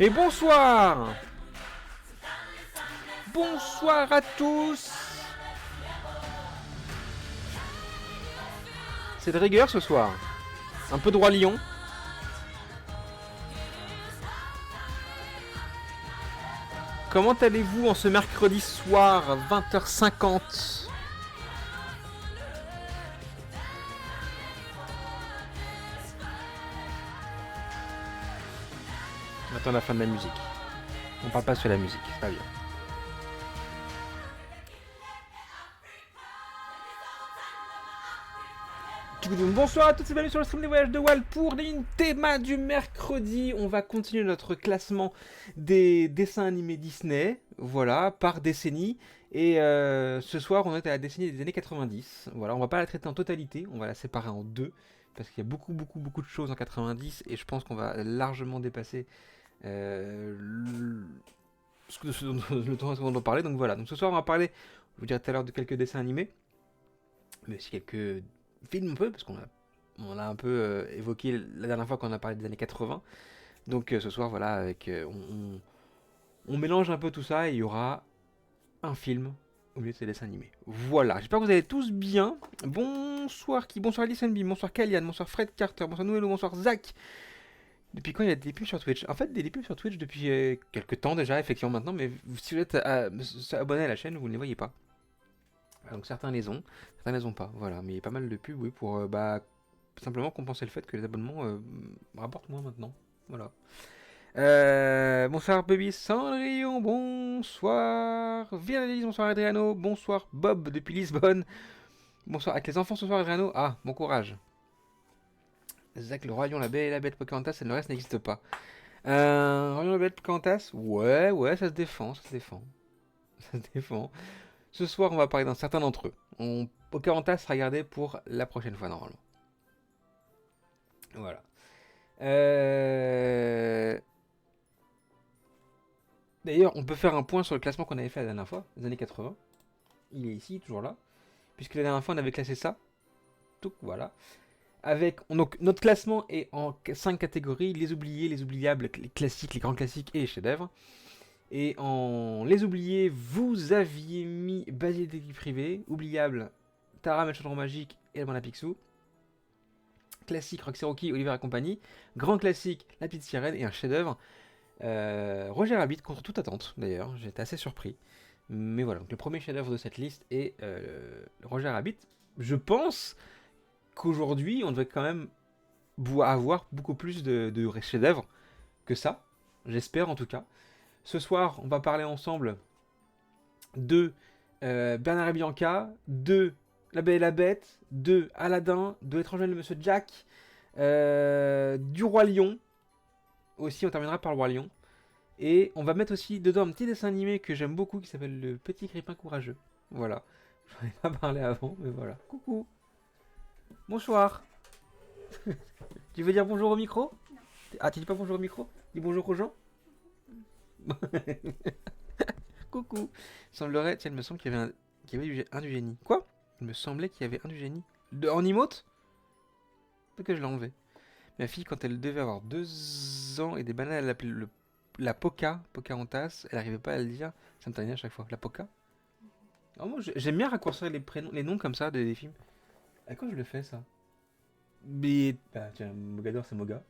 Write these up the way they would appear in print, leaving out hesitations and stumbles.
Et bonsoir. Bonsoir à tous. C'est de rigueur ce soir. Un peu de Roi Lion. Comment allez-vous en ce mercredi soir, 20h50 ? On attend la fin de la musique. On parle pas sur la musique, c'est pas bien. Bonsoir à toutes et bienvenue sur le stream des voyages de Wal pour les thémas du mercredi. On va continuer notre classement des dessins animés Disney, voilà, par décennie. Et ce soir, on est à la décennie des années 90. Voilà, on va pas la traiter en totalité, on va la séparer en deux. Parce qu'il y a beaucoup de choses en 90 et je pense qu'on va largement dépasser le temps dont on parlait. Donc voilà, donc ce soir on va parler, je vous dirai tout à l'heure, de quelques dessins animés, mais aussi quelques films un peu, parce on l'a un peu évoqué la dernière fois quand on a parlé des années 80. Donc ce soir, voilà, on mélange un peu tout ça et il y aura un film au milieu de ces dessins animés. Voilà, j'espère que vous allez tous bien. Bonsoir qui, bonsoir Alice NB, bonsoir Kalian, bonsoir Fred Carter, bonsoir Noël, bonsoir Zach. Depuis quand il y a des pubs sur Twitch? En fait, des pubs sur Twitch depuis quelques temps déjà, effectivement maintenant, mais si vous êtes abonné à la chaîne, vous ne les voyez pas. Donc certains les ont pas, voilà. Mais il y a pas mal de pubs, oui, pour simplement compenser le fait que les abonnements rapportent moins maintenant. Voilà. Bonsoir Baby Cendrillon, bonsoir Virgile, bonsoir Adriano, bonsoir Bob depuis Lisbonne. Bonsoir avec les enfants ce soir Adriano. Ah, bon courage. Zach, le Roi Lion, la Belle et la Bête, Pocahontas et le reste n'existe pas. Roi Lion, la Bête, Pocahontas, ouais, ça se défend, ça se défend. Ça se défend. Ce soir, on va parler d'un certain d'entre eux. Pocahontas sera gardé pour la prochaine fois, normalement. Voilà. D'ailleurs, on peut faire un point sur le classement qu'on avait fait la dernière fois, les années 80. Il est ici, toujours là. Puisque la dernière fois, on avait classé ça. Donc, voilà. Donc, notre classement est en 5 catégories. Les oubliés, les oubliables, les classiques, les grands classiques et les chefs-d'œuvre. Et en les oubliés, vous aviez mis Basile Détective Privé, oubliable, Tara le chaudron magique et le Bande à Picsou. Classique, Roxy Rocky, Oliver et compagnie. Grand classique, La Petite Sirène et un chef-d'œuvre. Roger Rabbit, contre toute attente d'ailleurs, j'étais assez surpris. Mais voilà, donc le premier chef-d'œuvre de cette liste est Roger Rabbit. Je pense qu'aujourd'hui, on devrait quand même avoir beaucoup plus de chefs-d'œuvre que ça. J'espère en tout cas. Ce soir, on va parler ensemble de Bernard et Bianca, de La Belle et la Bête, de Aladdin, de L'étrange Noël de Monsieur Jack, du Roi Lion. Aussi, on terminera par le Roi Lion. Et on va mettre aussi dedans un petit dessin animé que j'aime beaucoup qui s'appelle Le Petit Grippin Courageux. Voilà. J'en ai pas parlé avant, mais voilà. Coucou. Bonsoir. Tu veux dire bonjour au micro? Ah, tu dis pas bonjour au micro? Dis bonjour aux gens. Coucou. Il semblerait, tiens, il me semble qu'il y avait un du génie. Quoi? Il me semblait qu'il y avait un du génie. En emote? Peut-être que je l'ai enlevé. Ma fille, quand elle devait avoir 2 ans et des bananes, elle l'appelait la Pocahontas. Elle arrivait pas à le dire. Ça me tannait à chaque fois. La Poca. Alors moi, j'aime bien raccourcir les prénoms, les noms comme ça des films. À quoi je le fais ça? Mais bah tiens, Mogador c'est Moga.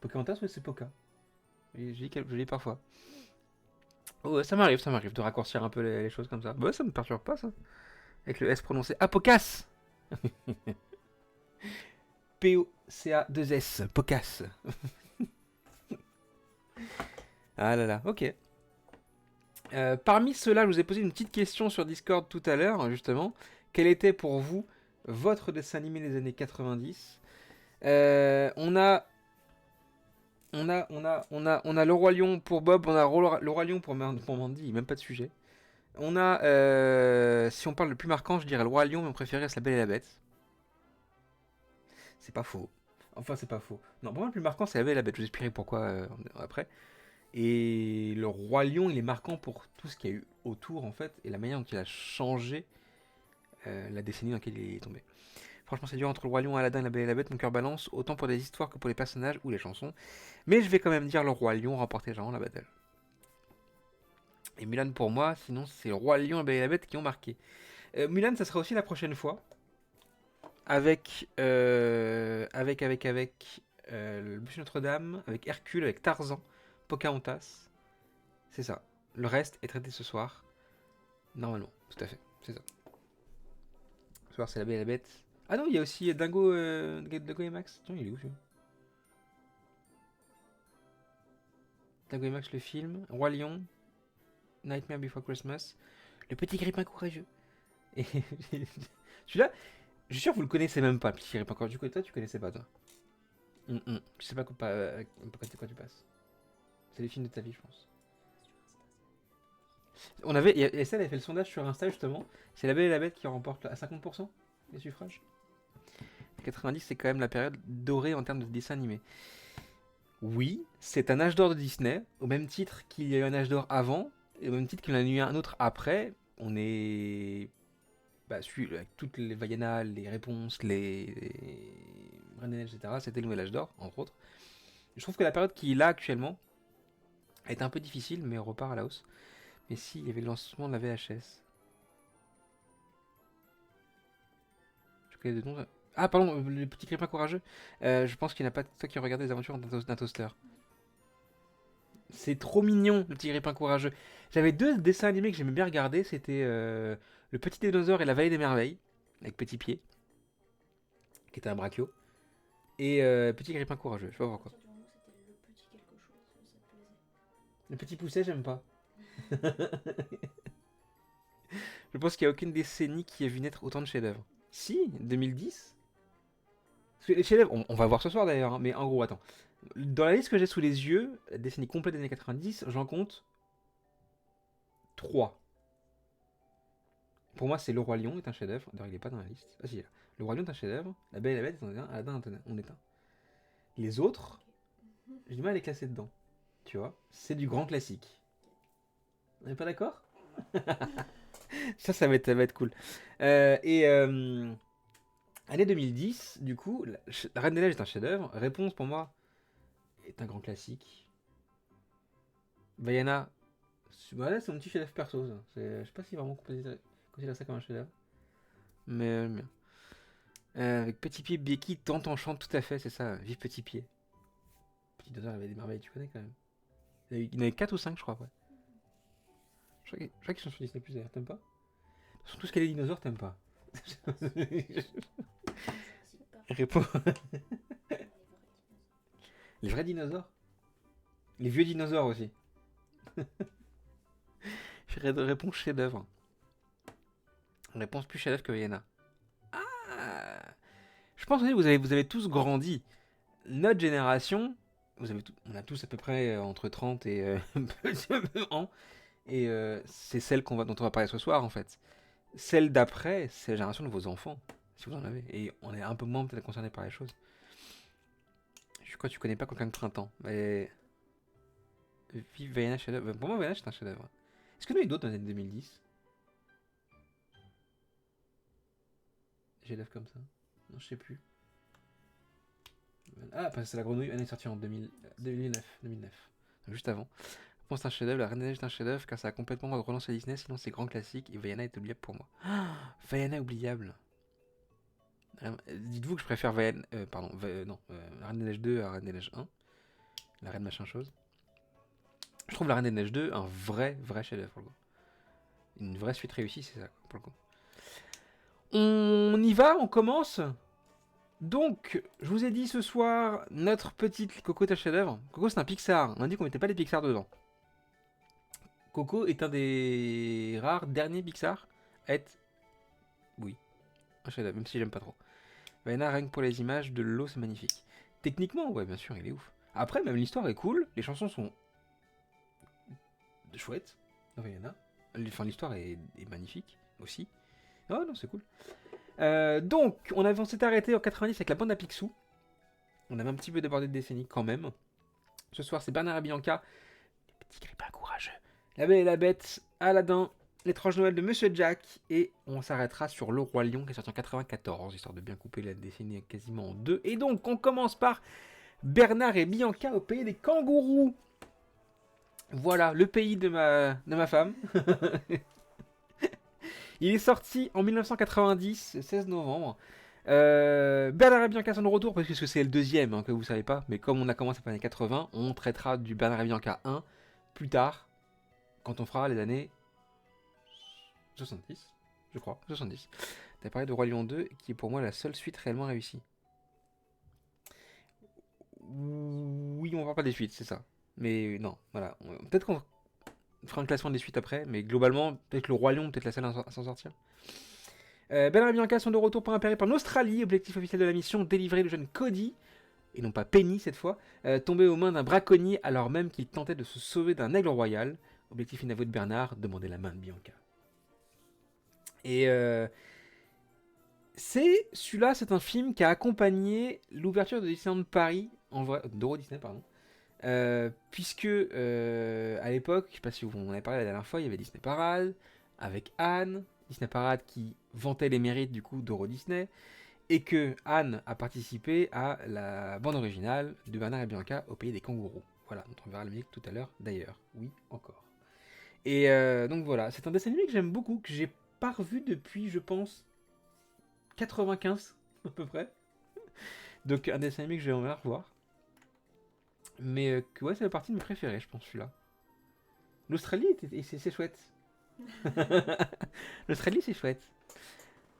Pocahontas, ouais, c'est Poca. Et je lis parfois. Oh, ouais, ça m'arrive de raccourcir un peu les choses comme ça. Bah ça me perturbe pas ça. Avec le S prononcé Apocas. P-O-C-A-2-S. Pocas. Ah là là, ok. Parmi ceux-là, je vous ai posé une petite question sur Discord tout à l'heure, justement. Quel était pour vous votre dessin animé des années 90? On a le Roi Lion pour Bob, on a le Roi Lion pour Mandy, même pas de sujet. On a, si on parle le plus marquant, je dirais le Roi Lion, mais mon préféré c'est La Belle et la Bête. C'est pas faux. Enfin, c'est pas faux. Non, pour moi, le plus marquant, c'est La Belle et la Bête. Je vous expliquerai pourquoi après. Et le Roi Lion, il est marquant pour tout ce qu'il y a eu autour, en fait, et la manière dont il a changé la décennie dans laquelle il est tombé. Franchement, c'est dur entre le Roi Lion, Aladdin et La Belle et la Bête. Mon cœur balance autant pour des histoires que pour les personnages ou les chansons. Mais je vais quand même dire le Roi Lion remporter genre la battle. Et Mulan pour moi, sinon c'est le Roi Lion, La Belle et la Bête qui ont marqué. Mulan, ça sera aussi la prochaine fois. Avec le Bûcher Notre-Dame, avec Hercule, avec Tarzan, Pocahontas. C'est ça. Le reste est traité ce soir. Normalement, tout à fait. C'est ça. Ce soir, c'est La Belle et la Bête. Ah non, il y a aussi Dingo et Max. Tiens, il est où celui-là? Dingo et Max, le film. Roi Lion. Nightmare Before Christmas. Le petit grippin courageux. Et celui-là, je suis sûr que vous le connaissez même pas, le petit grippin courageux. Du coup, toi, tu connaissais pas, toi. Je sais pas quoi tu passes. C'est les films de ta vie, je pense. Estelle avait fait le sondage sur Insta justement. C'est La Belle et la Bête qui remporte à 50% les suffrages. 90, c'est quand même la période dorée en termes de dessin animé. Oui, c'est un âge d'or de Disney, au même titre qu'il y a eu un âge d'or avant, et au même titre qu'il y en a eu un autre après. On est. Bah, avec toutes les Vaiana, les réponses, les Reine des Neiges, etc. C'était le nouvel âge d'or, entre autres. Je trouve que la période qu'il a actuellement est un peu difficile, mais on repart à la hausse. Mais si, il y avait le lancement de la VHS. Je connais deux noms. Ah, pardon, le petit grippin courageux. Je pense qu'il n'y a pas de toi qui regarde les aventures d'un toaster. C'est trop mignon, le petit grippin courageux. J'avais deux dessins animés que j'aimais bien regarder. C'était Le Petit Dinosaure et la Vallée des Merveilles, avec Petit Pied, qui était un brachio. Et Petit Grippin courageux, je sais pas pourquoi. Le Petit Pousset, j'aime pas. Je pense qu'il n'y a aucune décennie qui a vu naître autant de chefs-d'œuvre. Si, 2010. Parce que les chefs-d'œuvre, on va voir ce soir d'ailleurs, hein, mais en gros, attends. Dans la liste que j'ai sous les yeux, la décennie complète des années 90, j'en compte 3. Pour moi, c'est Le Roi Lion est un chef-d'œuvre. D'ailleurs, il n'est pas dans la liste. Ah si, il est là. Le Roi Lion est un chef-d'œuvre. La Belle et la Bête est un, Aladdin on est un. Les autres, j'ai du mal à les classer dedans. Tu vois, c'est du grand classique. On n'est pas d'accord? Ça va être cool. Année 2010, du coup, la Reine des Neiges est un chef-d'œuvre. Réponse pour moi est un grand classique. Vaiana, voilà, c'est mon petit chef-d'œuvre perso. Ça. Je sais pas si vraiment on considère ça comme un chef-d'œuvre. Mais avec Petit Pied, Becky, Tante en chante, tout à fait, c'est ça. Vive Petit Pied. Petit dinosaure, il avait des merveilles, tu connais quand même. Il y en avait 4 ou 5, je crois, ouais. Je crois qu'ils sont sur Disney Plus d'ailleurs, t'aimes pas? Surtout ce qu'est les dinosaures, t'aimes pas. Réponds. Les vrais dinosaures? Les vieux dinosaures aussi. Réponse chef-d'œuvre. Réponse plus chef-d'œuvre que Vienna. Ah. Je pense que vous avez tous grandi. Notre génération, on a tous à peu près entre 30 et ans. Et c'est celle dont on va parler ce soir en fait. Celle d'après, c'est la génération de vos enfants, si vous en avez. Et on est un peu moins peut-être concerné par les choses. Je crois que tu connais pas Coquin de printemps. Mais. Vive Vaiana chef-d'œuvre. Pour moi, Vaiana c'est un chef-d'œuvre. Est-ce qu'il y en a eu d'autres dans les années 2010? Chef-d'œuvre comme ça? Non, je sais plus. Ah, parce que c'est la grenouille, elle est sortie en 2009. Donc juste avant. Pour moi, c'est un chef-d'œuvre. La Reine des Neiges est un chef-d'œuvre car ça a complètement relancé Disney. Sinon, c'est grand classique. Et Vaiana est oubliable pour moi. Ah, Vaiana est oubliable. Dites-vous que je préfère Vaiana. Pardon, non. La Reine des Neiges 2 à la Reine des Neiges 1. La Reine machin chose. Je trouve la Reine des Neiges 2 un vrai chef-d'œuvre pour le coup. Une vraie suite réussie, c'est ça pour le coup. On y va, on commence. Donc, je vous ai dit ce soir, notre petite Coco est un chef-d'œuvre. Coco, c'est un Pixar. On a dit qu'on mettait pas les Pixar dedans. Coco est un des rares derniers Pixar à être, oui, un chef-d'œuvre, même si j'aime pas trop. Vaiana, rien que pour les images de l'eau, c'est magnifique. Techniquement, ouais, bien sûr, il est ouf. Après, même l'histoire est cool, les chansons sont chouettes. Vaiana. Enfin, l'histoire est magnifique aussi. Oh non, c'est cool. Donc, on s'est arrêté en 90 avec la bande à Picsou. On avait un petit peu débordé de décennie quand même. Ce soir, c'est Bernard et Bianca. Les petits grippins courageux. La Belle et la Bête, Aladdin, L'étrange Noël de Monsieur Jack, et on s'arrêtera sur Le Roi Lion qui est sorti en 94, histoire de bien couper la décennie quasiment en deux. Et donc on commence par Bernard et Bianca au pays des kangourous. Voilà, le pays de ma femme. Il est sorti en 1990, le 16 novembre. Bernard et Bianca sont de retour, parce que c'est le deuxième, hein, que vous savez pas. Mais comme on a commencé par les années 80, on traitera du Bernard et Bianca 1 plus tard, quand on fera les années 70, je crois, 70. T'as parlé de Roi Lion 2, qui est pour moi la seule suite réellement réussie. Oui, on va pas des suites, c'est ça. Mais non, voilà. Peut-être qu'on fera un classement des suites après, mais globalement, peut-être le Roi Lion, peut-être la seule à s'en sortir. Bernard et Bianca sont de retour pour un périple en Australie. Objectif officiel de la mission, délivrer le jeune Cody, et non pas Penny cette fois, tombé aux mains d'un braconnier alors même qu'il tentait de se sauver d'un aigle royal. Objectif inavoué de Bernard, demander la main de Bianca. Et celui-là, c'est un film qui a accompagné l'ouverture de Disneyland Paris, d'Euro Disney, pardon. Puisque à l'époque, je sais pas si vous en avez parlé la dernière fois, il y avait Disney Parade avec Anne, Disney Parade qui vantait les mérites du coup d'Euro Disney, et que Anne a participé à la bande originale de Bernard et Bianca au pays des kangourous. Voilà, on verra la musique tout à l'heure d'ailleurs. Oui, encore. Et donc voilà, c'est un dessin animé que j'aime beaucoup, que j'ai pas revu depuis, je pense, 95 à peu près. Donc un dessin animé que j'aimerais revoir. Mais que ouais, ça fait partie de mes préférés, je pense, celui-là. L'Australie, c'est chouette. L'Australie, c'est chouette.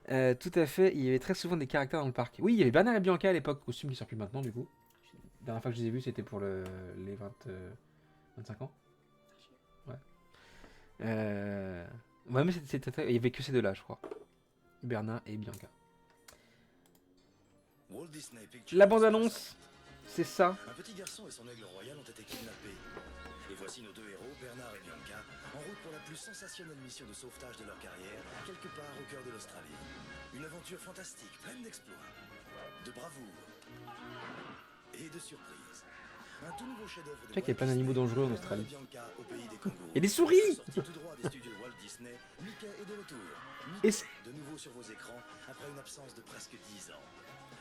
Tout à fait, il y avait très souvent des caractères dans le parc. Oui, il y avait Bernard et Bianca à l'époque, costume qui sort plus maintenant du coup. La dernière fois que je les ai vus, c'était pour les 25 ans. Ouais. Ouais, mais il y avait que ces deux-là, je crois. Bernard et Bianca. La bande-annonce, c'est ça. Un petit garçon et son aigle royal ont été kidnappés. Et voici nos deux héros, Bernard et Bianca, en route pour la plus sensationnelle mission de sauvetage de leur carrière, quelque part au cœur de l'Australie. Une aventure fantastique, pleine d'exploits, de bravoure et de surprises. Un tout nouveau chef-d'œuvre de Tu sais qu'il y a plein Walt d'animaux Disney, dangereux en Bernard Australie. et Bianca au pays des kangourous. Et des souris. Sorti tout droit des studios de Walt Disney, Mickey est de retour. Et Mickey, de nouveau sur vos écrans, après une absence de presque 10 ans.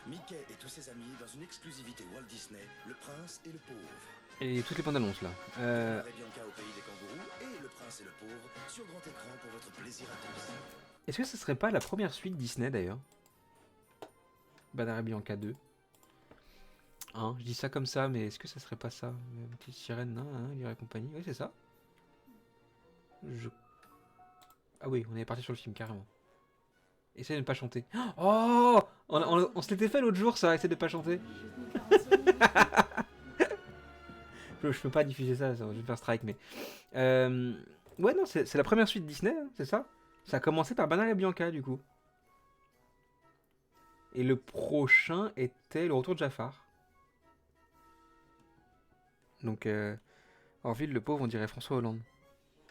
Mickey et tous ses amis dans une exclusivité Walt Disney, le prince et le pauvre. Et toutes les bandes annonces là. Bernard et Bianca au pays des kangourous et le prince et le pauvre sur grand écran pour votre plaisir à tous. Est-ce que ce serait pas la première suite Disney d'ailleurs? Bernard et Bianca 2. Hein, je dis ça comme ça, mais est-ce que ça serait pas ça? Une petite sirène, hein, Lyra et compagnie. Oui, c'est ça. Ah oui, on est parti sur le film carrément. Essaye de ne pas chanter. Oh, on se l'était fait l'autre jour, ça, essaye de pas chanter. Je peux pas diffuser ça, je vais me faire strike, mais. Ouais, non, c'est la première suite Disney, hein, c'est ça? Ça a commencé par Bernard et Bianca, du coup. Et le prochain était le retour de Jafar. Donc, Orville, le pauvre, on dirait François Hollande.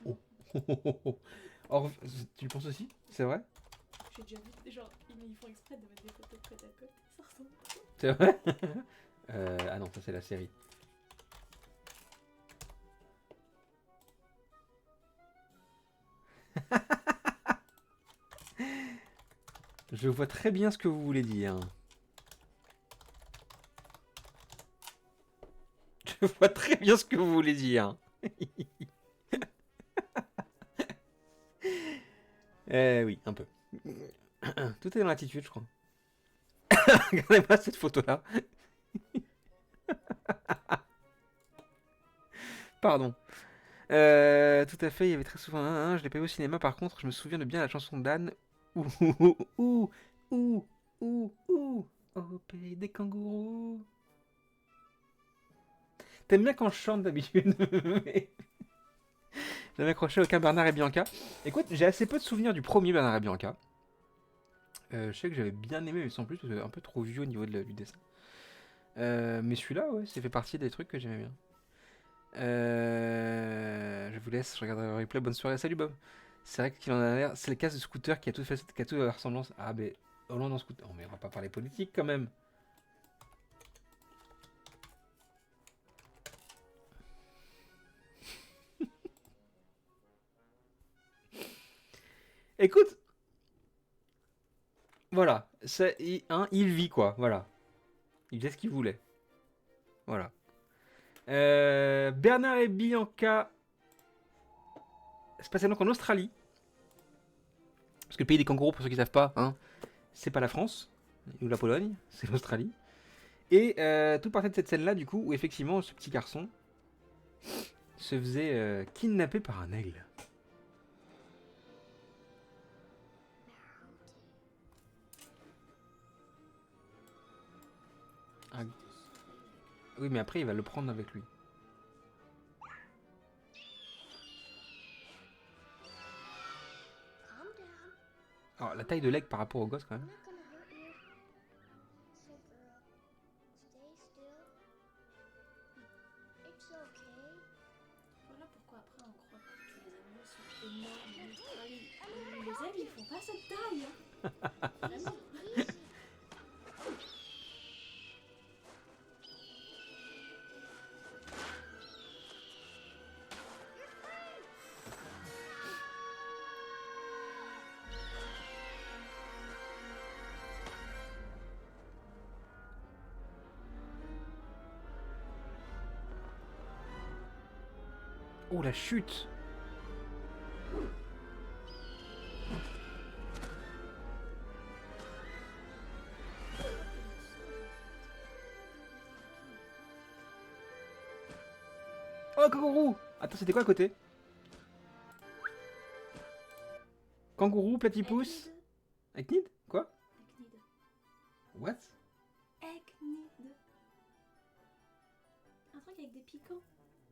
Oh. Tu le penses aussi? C'est vrai? J'ai déjà vu, genre, ils font exprès de mettre des photos côte à côte, ça ressemble. C'est vrai? Ah non, ça c'est la série. Je vois très bien ce que vous voulez dire. Je vois très bien ce que vous voulez dire. Oui, un peu. Tout est dans l'attitude, je crois. Regardez-moi cette photo-là. Pardon. Tout à fait, il y avait très souvent je l'ai pas vu au cinéma, par contre, je me souviens de bien la chanson d'Anne. Ouh, ouh, ouh, ouh, ouh, au pays des kangourous. T'aimes bien quand je chante d'habitude. J'avais accroché aucun Bernard et Bianca. Écoute, j'ai assez peu de souvenirs du premier Bernard et Bianca. Je sais que j'avais bien aimé, mais sans plus, parce que un peu trop vieux au niveau du dessin. Mais celui-là, ouais, ça fait partie des trucs que j'aimais bien. Je vous laisse, je regarderai le replay. Bonne soirée, salut Bob. C'est vrai qu'il en a l'air. C'est le cas de scooter qui a toute la ressemblance. Ah, ben, Hollande en scooter. Oh, mais on va pas parler politique quand même. Écoute, voilà, il vit quoi, voilà. Il faisait ce qu'il voulait. Voilà. Bernard et Bianca, spatialement en Australie. Parce que le pays des kangourous, pour ceux qui ne savent pas, hein, c'est pas la France, ou la Pologne, c'est l'Australie. Et tout partait de cette scène-là, du coup, où effectivement, ce petit garçon se faisait kidnapper par un aigle. Ah, oui, mais après, il va le prendre avec lui. Calm down. Alors, la taille de l'aigle par rapport au gosse, quand I'm même. not gonna hurt you. So, girl, stay still. It's okay. Voilà pourquoi après on croit que les animaux sont énormes en Australie. Les aigles, ils font pas cette taille. Hein. Vraiment. Easy. Oh, la chute! Oh, kangourou! Attends, c'était quoi à côté? Kangourou, platypus. Acnid? Quoi? Echnide. What? Echnide. Un truc avec des piquants.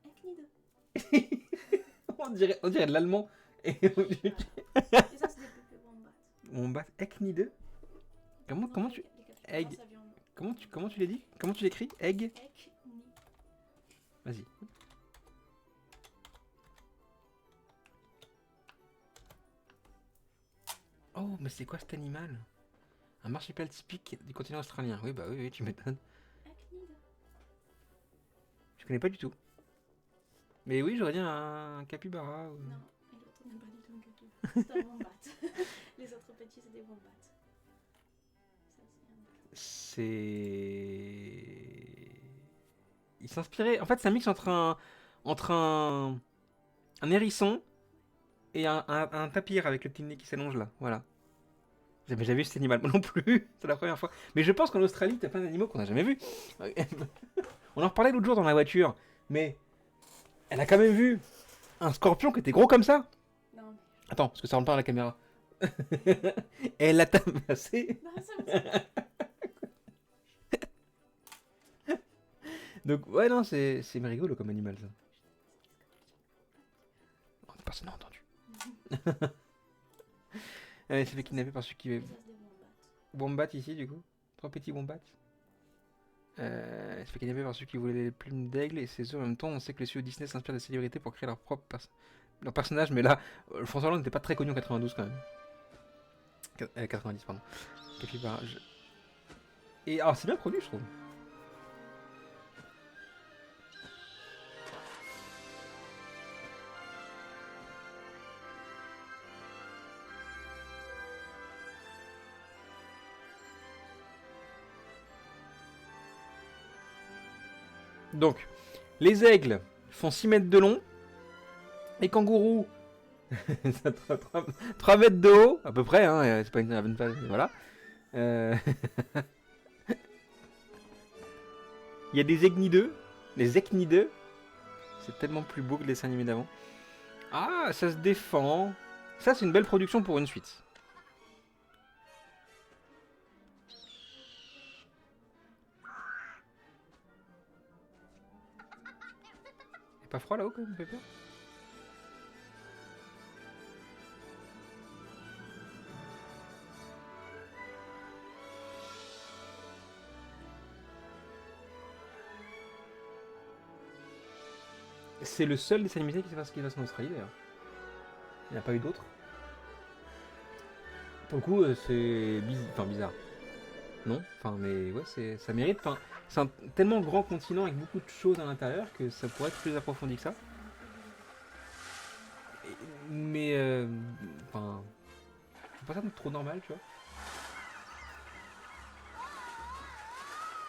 Echnide. On dirait de l'allemand. Et Et ça, c'est des pépés wombats. on bat Eknide. Comment tu Egg. Comment tu l'as dit? Comment tu l'écris? Egg? Echnide. Vas-y. Oh, mais c'est quoi cet animal? Un marsupial typique du continent australien. Oui, bah oui, tu m'étonnes. Echnide. Je connais pas du tout. Mais oui, j'aurais dit un capybara. Ou... Non, et l'autre n'est pas du tout un capybara. C'est un wombat. Les autres petits, c'est des wombats. Ça, c'est un... C'est. Il s'inspirait. En fait, c'est un mix entre un hérisson et un tapir avec le petit nez qui s'allonge là. Voilà. J'avais jamais vu cet animal, moi non plus. C'est la première fois. Mais je pense qu'en Australie, t'as plein d'animaux qu'on n'a jamais vus. On en reparlait l'autre jour dans la voiture. Mais elle a quand même vu un scorpion qui était gros comme ça. Non, mais... Attends, parce que ça rentre pas à la caméra. Et elle l'a tabassé. Non, ça me... Donc, ouais, non, c'est rigolo comme animal ça. Oh, personne n'a entendu. Elle s'est fait kidnapper par ceux qui. Ça, c'est des wombats. Wombat ici, du coup. 3 petits wombats. Elle se fait kidnapper par ceux qui voulaient les plumes d'aigle et c'est eux en même temps. On sait que les studios Disney s'inspirent des célébrités pour créer leur personnage, mais là, François Hollande n'était pas très connu en 92 quand même. 90, pardon. Capybara. Et alors, c'est bien produit, je trouve. Donc, les aigles font 6 mètres de long. Les kangourous, 3 mètres de haut, à peu près, hein, c'est pas une phase, voilà. Il y a des echnideux, les echnideux. C'est tellement plus beau que le dessin animé d'avant. Ah, ça se défend. Ça, c'est une belle production pour une suite. Y'a pas froid là-haut quand même, Pépé? C'est le seul dessin animé qui se passe en Australie d'ailleurs. Il n'y en a pas eu d'autres. Pour le coup, c'est bizarre. Non, enfin, mais ouais, ça mérite. Enfin, c'est un tellement grand continent avec beaucoup de choses à l'intérieur que ça pourrait être plus approfondi que ça. Mais, enfin, trouve pas ça trop normal, tu vois.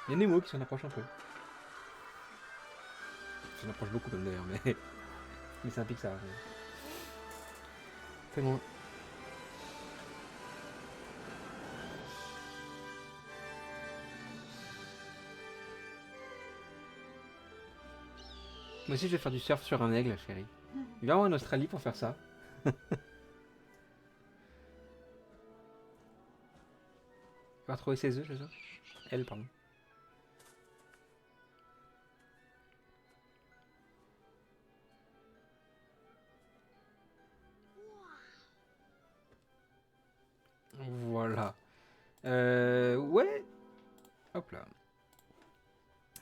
Il y a Nemo qui s'en approche un peu. Il s'en approche beaucoup même d'ailleurs, mais mais c'est un Pixar. Tellement. Moi aussi, je vais faire du surf sur un aigle, chérie. Viens en Australie pour faire ça. On va retrouver ses œufs, c'est ça? Elle, pardon. Voilà. Ouais. Hop là.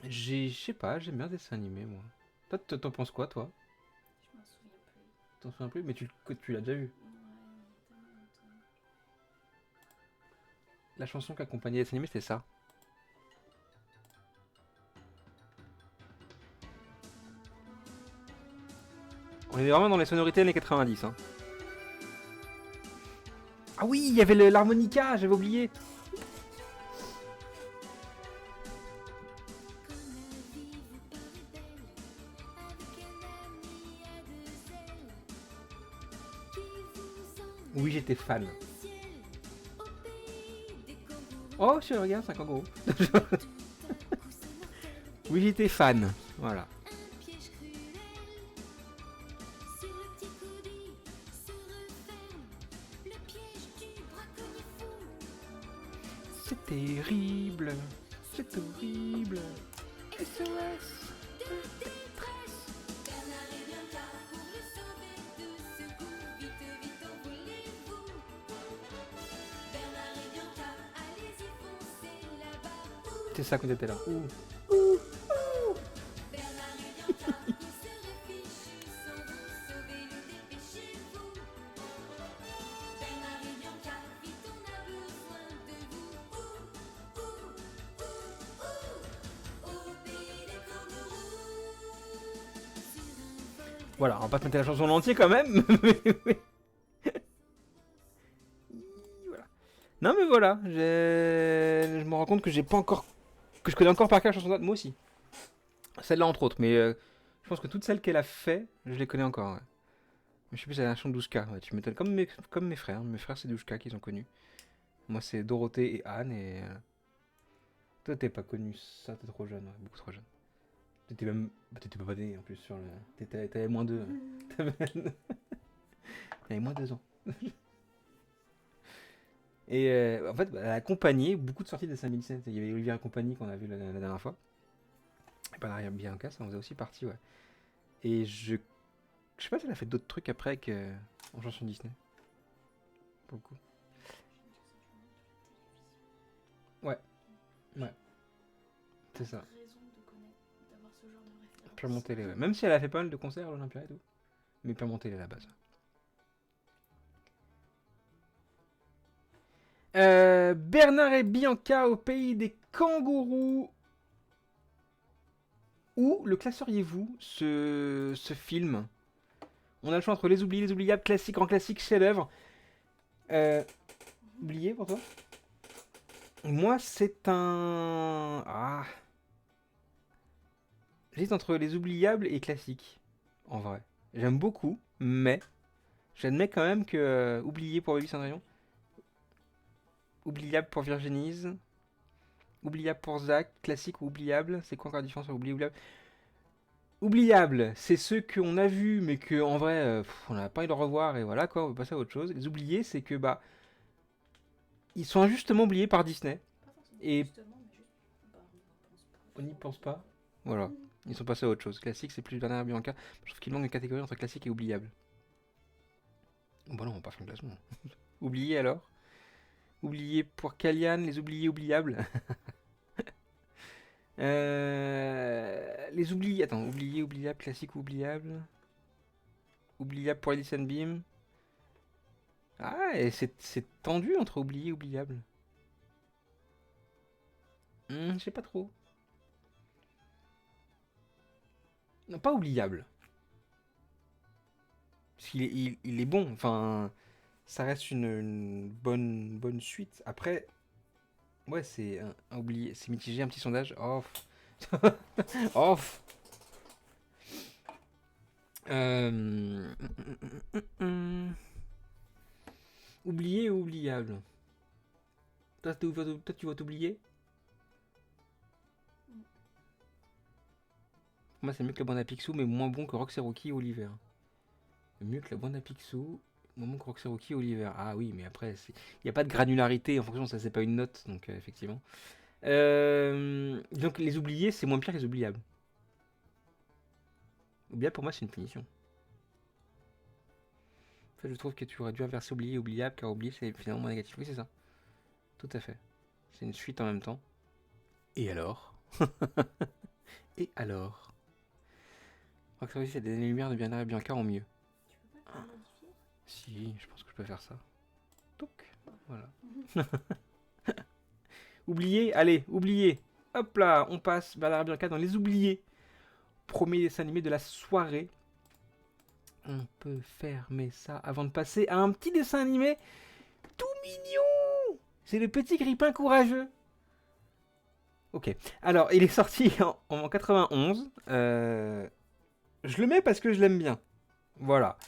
Je sais pas, j'aime bien dessin animé, moi. Toi, t'en penses quoi, toi? Je m'en souviens plus. T'en souviens plus? Mais tu l'as déjà vu. Ouais, il y a tellement longtemps. La chanson qui accompagnait les dessin animé, c'était ça. On est vraiment dans les sonorités années 90, hein. Ah oui, il y avait l'harmonica, j'avais oublié. Oui, j'étais fan. Oh, je regarde, c'est un kangourou. Oui, j'étais fan. Voilà. C'est terrible. C'est horrible. SOS. C'est ça quand t'étais là. Ouh. Voilà, on va pas te mettre la chanson en entier quand même. Voilà. Non mais voilà, je me rends compte que j'ai pas encore, que je connais encore par cœur la chanson de moi aussi. Celle-là entre autres, mais je pense que toutes celles qu'elle a fait, je les connais encore. Ouais. Mais je sais plus, c'est la chanson de 12K. Ouais, tu m'étonnes, comme mes frères. Mes frères c'est 12K qu'ils ont connu. Moi c'est Dorothée et Anne et toi t'es pas connu ça, t'es trop jeune, ouais, beaucoup trop jeune. T'étais même, t'étais pas né en plus sur le, t'avais moins de, t'avais moins 2 ans. Et en fait, elle a accompagné beaucoup de sorties de dessins animés. Il y avait Olivier et compagnie qu'on a vu la dernière fois. Et Bernard Bianca, ça en faisait aussi partie, ouais. Et je sais pas si elle a fait d'autres trucs après avec, en chanson Disney. Pour le coup. Ouais, ouais, c'est ça. Raison de connaître, d'avoir ce genre de référence. Purement télé, ouais. Même si elle a fait pas mal de concerts à l'Olympia et tout. Mais purement télé à la base. Bernard et Bianca au pays des kangourous. Où le classeriez-vous ce film? On a le choix entre Les Oubliés, Les Oubliables, classique, grand classique, chef-d'œuvre. Oublié pour toi? Moi, c'est un. Ah. J'hésite entre Les Oubliables et classique. En vrai. J'aime beaucoup, mais j'admets quand même que Oublié pour Baby Cendrillon, Oubliable pour Virginise, Oubliable pour Zach, classique ou oubliable, c'est quoi encore la différence entre oublié et oubliable? Oubliable, c'est ceux qu'on a vus, mais que en vrai, on n'a pas envie de le revoir, et voilà quoi, on veut passer à autre chose. Les oubliés, c'est que bah, ils sont injustement oubliés par Disney, Pas forcément et justement, mais juste. Bah, on n'y pense pas. Voilà, ils sont passés à autre chose. Classique, c'est plus Bernard Bianca. Je trouve qu'il manque une catégorie entre classique et oubliable. Bon, non, on va pas faire le classement. Oublié alors? Oublié pour Kalian, les oubliés oubliables. Les oubliés. Attends, oublié, oubliable, classique ou oubliable. Oubliable pour Edison Beam. Ah, et c'est tendu entre oublié et oubliable. Je sais pas trop. Non, pas oubliable. Parce qu'il est, il est bon. Enfin, ça reste une bonne suite. Après, ouais, c'est un oublié, c'est mitigé, un petit sondage. Off. Off. Euh... Oublié ou oubliable? Toi, tu vas t'oublier? Moi, c'est mieux que la bande à Picsou, mais moins bon que Roxy Rocky et Oliver. Mieux que la bande à Picsou, moins bon que Roxy Rocky et Oliver. Ah oui, mais après, il n'y a pas de granularité en fonction, ça c'est pas une note, donc effectivement. Donc les oubliés, c'est moins pire que les oubliables. Oubliable pour moi, c'est une punition. En fait, je trouve que tu aurais dû inverser oublié et oubliable, car oublié, c'est finalement moins négatif. Oui, c'est ça. Tout à fait. C'est une suite en même temps. Et alors? Et alors? Roxy Rocky, c'est des années-lumière de Bernard et Bianca en mieux. Tu peux pas le modifier? Si, je pense que je peux faire ça. Toc. Voilà. Oublié, allez, oublié. Hop là, on passe Bernard et Bianca dans les oubliés. Premier dessin animé de la soirée. On peut fermer ça avant de passer à un petit dessin animé tout mignon. C'est le petit grippin courageux. Ok. Alors, il est sorti en 91. Je le mets parce que je l'aime bien. Voilà.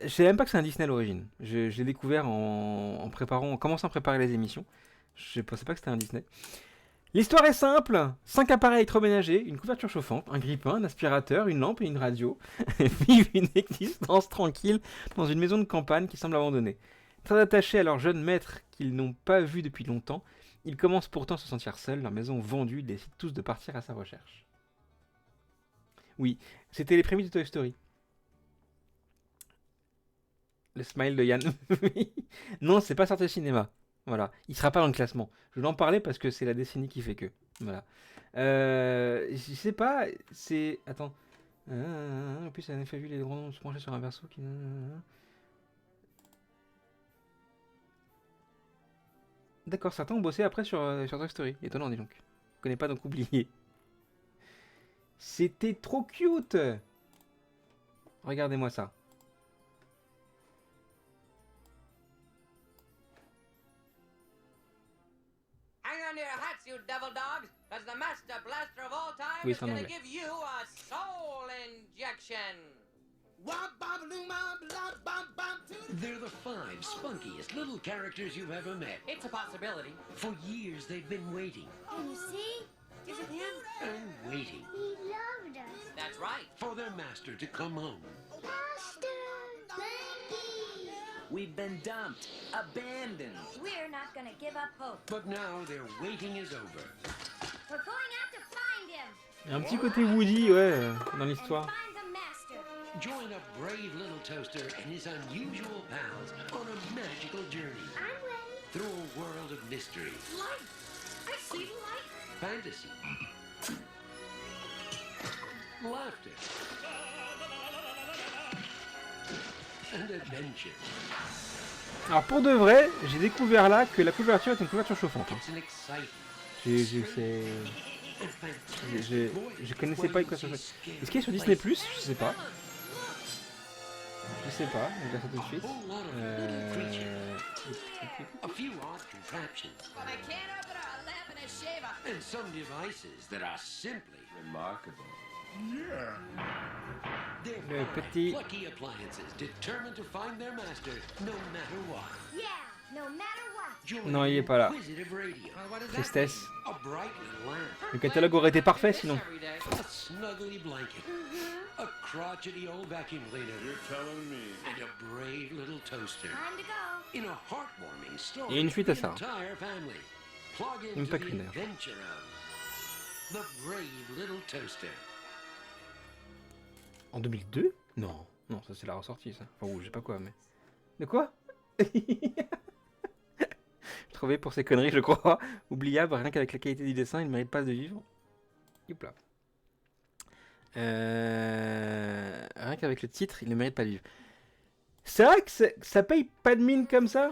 Je savais même pas que c'est un Disney à l'origine. Je l'ai découvert en commençant à préparer les émissions. Je pensais pas que c'était un Disney. L'histoire est simple. 5 appareils électroménagers, une couverture chauffante, un grippin, un aspirateur, une lampe et une radio vivent une existence tranquille dans une maison de campagne qui semble abandonnée. Très attachés à leur jeune maître qu'ils n'ont pas vu depuis longtemps, ils commencent pourtant à se sentir seuls. Leur maison vendue, ils décident tous de partir à sa recherche. Oui, c'était les prémices de Toy Story. Le smile de Yann. Non, c'est pas sorti au cinéma. Voilà. Il sera pas dans le classement. Je voulais en parler parce que c'est la décennie qui fait que. Voilà. Je sais pas. C'est. Attends. En plus, en effet, vu les grands noms se pencher sur un verso qui. D'accord, certains ont bossé après sur Toy Story. Étonnant, dis donc. Je connais pas donc oublié. C'était trop cute. Regardez-moi ça. Hang on to your hats, you devil dogs, because the master blaster of all time Oui, is c'est en going to anglais. give you a soul injection. They're the 5 spunkiest little characters you've ever met. It's a possibility. For years they've been waiting Can you see? Is it him? and waiting He loved us. That's right. for their master to come home. Master! Blanky! We've been dumped, abandoned. We're not gonna give up hope. But now their waiting is over. We're going out to find him Il y a un petit côté Woody, ouais, dans and l'histoire. find the master. Join a brave little toaster and his unusual pals on a magical journey I'm ready. through a world of mystery, Light. I see light. fantasy, laughter, and adventure. Alors pour de vrai, j'ai découvert là que la couverture est une couverture chauffante. It's an exciting, Je and je fantastic connaissais pas quoi ce soit. Est-ce qu'il est sur Disney Plus? Je sais pas. Je sais pas, on va faire ça tout de A suite. whole lot of little creatures, a few odd contraptions, But I can't open a lamp and a shaver. and some devices that are simply remarkable. They're Le 5 petit- plucky appliances determined to find their master no matter what. Yeah, no matter what. Join Non, il est pas là. Inquisitive Radio, Well, what does that Tristesse. a bright little lamp, Le catalogue aurait été parfait This sinon. every day. a snuggly blanket, a crotchety old vacuum cleaner, and a brave little toaster. Time to go. In a heartwarming story, Et une suite for à the ça. entire family. Plug Même into pas the qu'une heure. adventure of the brave little toaster. En 2002? Non, non, ça c'est la ressortie ça. Enfin, ou je sais pas quoi, mais. De quoi? Je trouvais pour ces conneries, je crois, oubliable, rien qu'avec la qualité du dessin, il ne mérite pas de vivre. Youpla. Rien qu'avec le titre, il ne mérite pas de vivre. C'est vrai que ça paye pas de mine comme ça?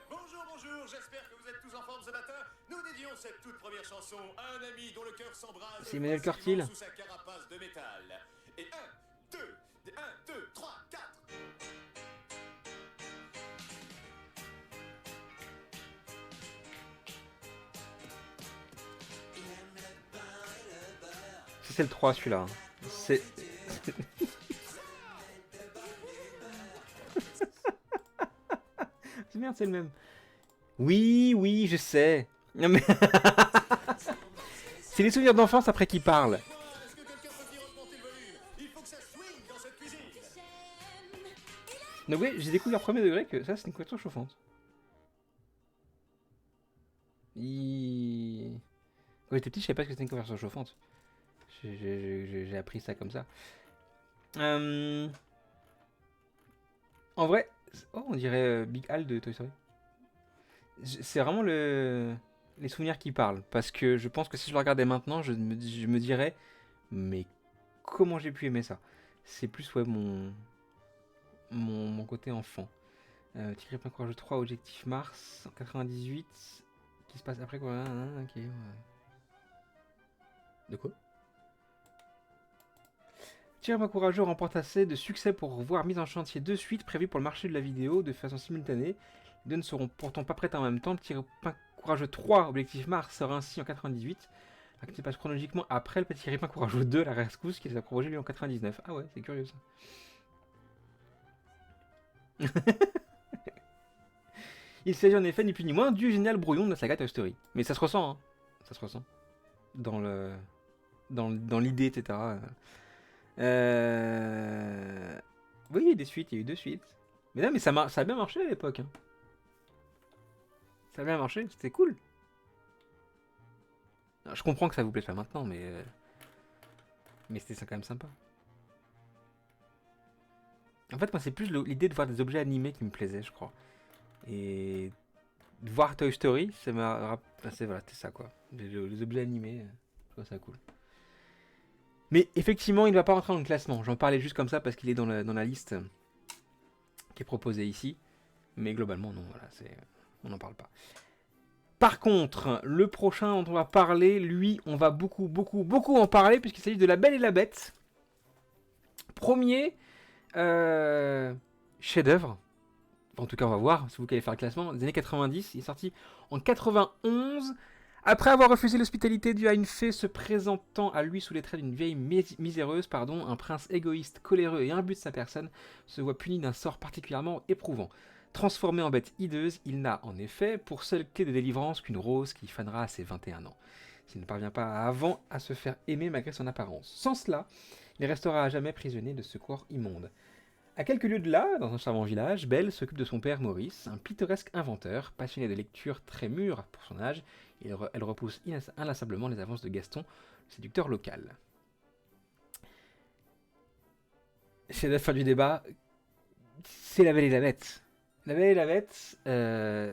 Bonjour, bonjour, j'espère que vous êtes tous en forme ce matin. Nous dédions cette toute première chanson à un ami dont le cœur s'embrase. C'est Emmanuel facilement Cortil. Sous sa carapace de métal. Et 1, 2, 3, 4. c'est le 3 celui-là. C'est... C'est merde, c'est le même. Oui, oui, je sais. Non, mais... c'est les souvenirs d'enfance après qui parlent. Donc oui, j'ai découvert premier degré que ça, c'est une couverture chauffante. Quand j'étais petit, je savais pas ce que c'était une couverture chauffante. J'ai appris ça comme ça. En vrai, oh, on dirait Big Al de Toy Story. C'est vraiment les souvenirs qui parlent. Parce que je pense que si je le regardais maintenant, je me dirais, mais comment j'ai pu aimer ça? C'est plus ouais, mon côté enfant. Thierry Pin Courageux 3, Objectif Mars, en 98. Qui se passe après quoi? Ok, ouais. De quoi? Thierry Pin Courageux remporte assez de succès pour voir mise en chantier deux suites prévues pour le marché de la vidéo de façon simultanée. Les deux ne seront pourtant pas prêtes en même temps. Le Thierry Pin Courageux 3, Objectif Mars, sort ainsi en 98. qui se passe chronologiquement après le Petit Thierry Pin Courageux 2, la rescousse, qui s'est prorogé lui en 99. Ah ouais, c'est curieux ça. Il s'agit en effet ni plus ni moins du génial brouillon de la saga Toy Story. Mais ça se ressent, hein. Ça se ressent. Dans l'idée, etc. Oui, il y a eu des suites, il y a eu deux suites. Mais non, mais ça a bien marché à l'époque. Hein. Ça a bien marché, c'était cool. Alors, je comprends que ça vous plaît pas maintenant, mais c'était quand même sympa. En fait, moi, c'est plus l'idée de voir des objets animés qui me plaisait, je crois. Et de voir Toy Story, c'est ça quoi. Les objets animés, je trouve ça cool. Mais effectivement, il ne va pas rentrer dans le classement. J'en parlais juste comme ça parce qu'il est dans la liste qui est proposée ici. Mais globalement, non, voilà, on n'en parle pas. Par contre, le prochain dont on va parler, lui, on va beaucoup en parler puisqu'il s'agit de La Belle et la Bête. Premier chef-d'œuvre. En tout cas, on va voir, c'est vous qui allez faire le classement. Des années 90, il est sorti en 91. Après avoir refusé l'hospitalité due à une fée se présentant à lui sous les traits d'une vieille miséreuse, un prince égoïste, coléreux et imbu de sa personne se voit puni d'un sort particulièrement éprouvant. Transformé en bête hideuse, il n'a en effet pour seule clé de délivrance qu'une rose qui fanera à ses 21 ans. S'il ne parvient pas avant à se faire aimer malgré son apparence. Sans cela, il restera à jamais prisonnier de ce corps immonde. À quelques lieues de là, dans un charmant village, Belle s'occupe de son père Maurice, un pittoresque inventeur, passionné de lecture très mûr pour son âge. Elle repousse inlassablement les avances de Gaston, le séducteur local. C'est la fin du débat. C'est La Belle et la Bête. La Belle et la Bête,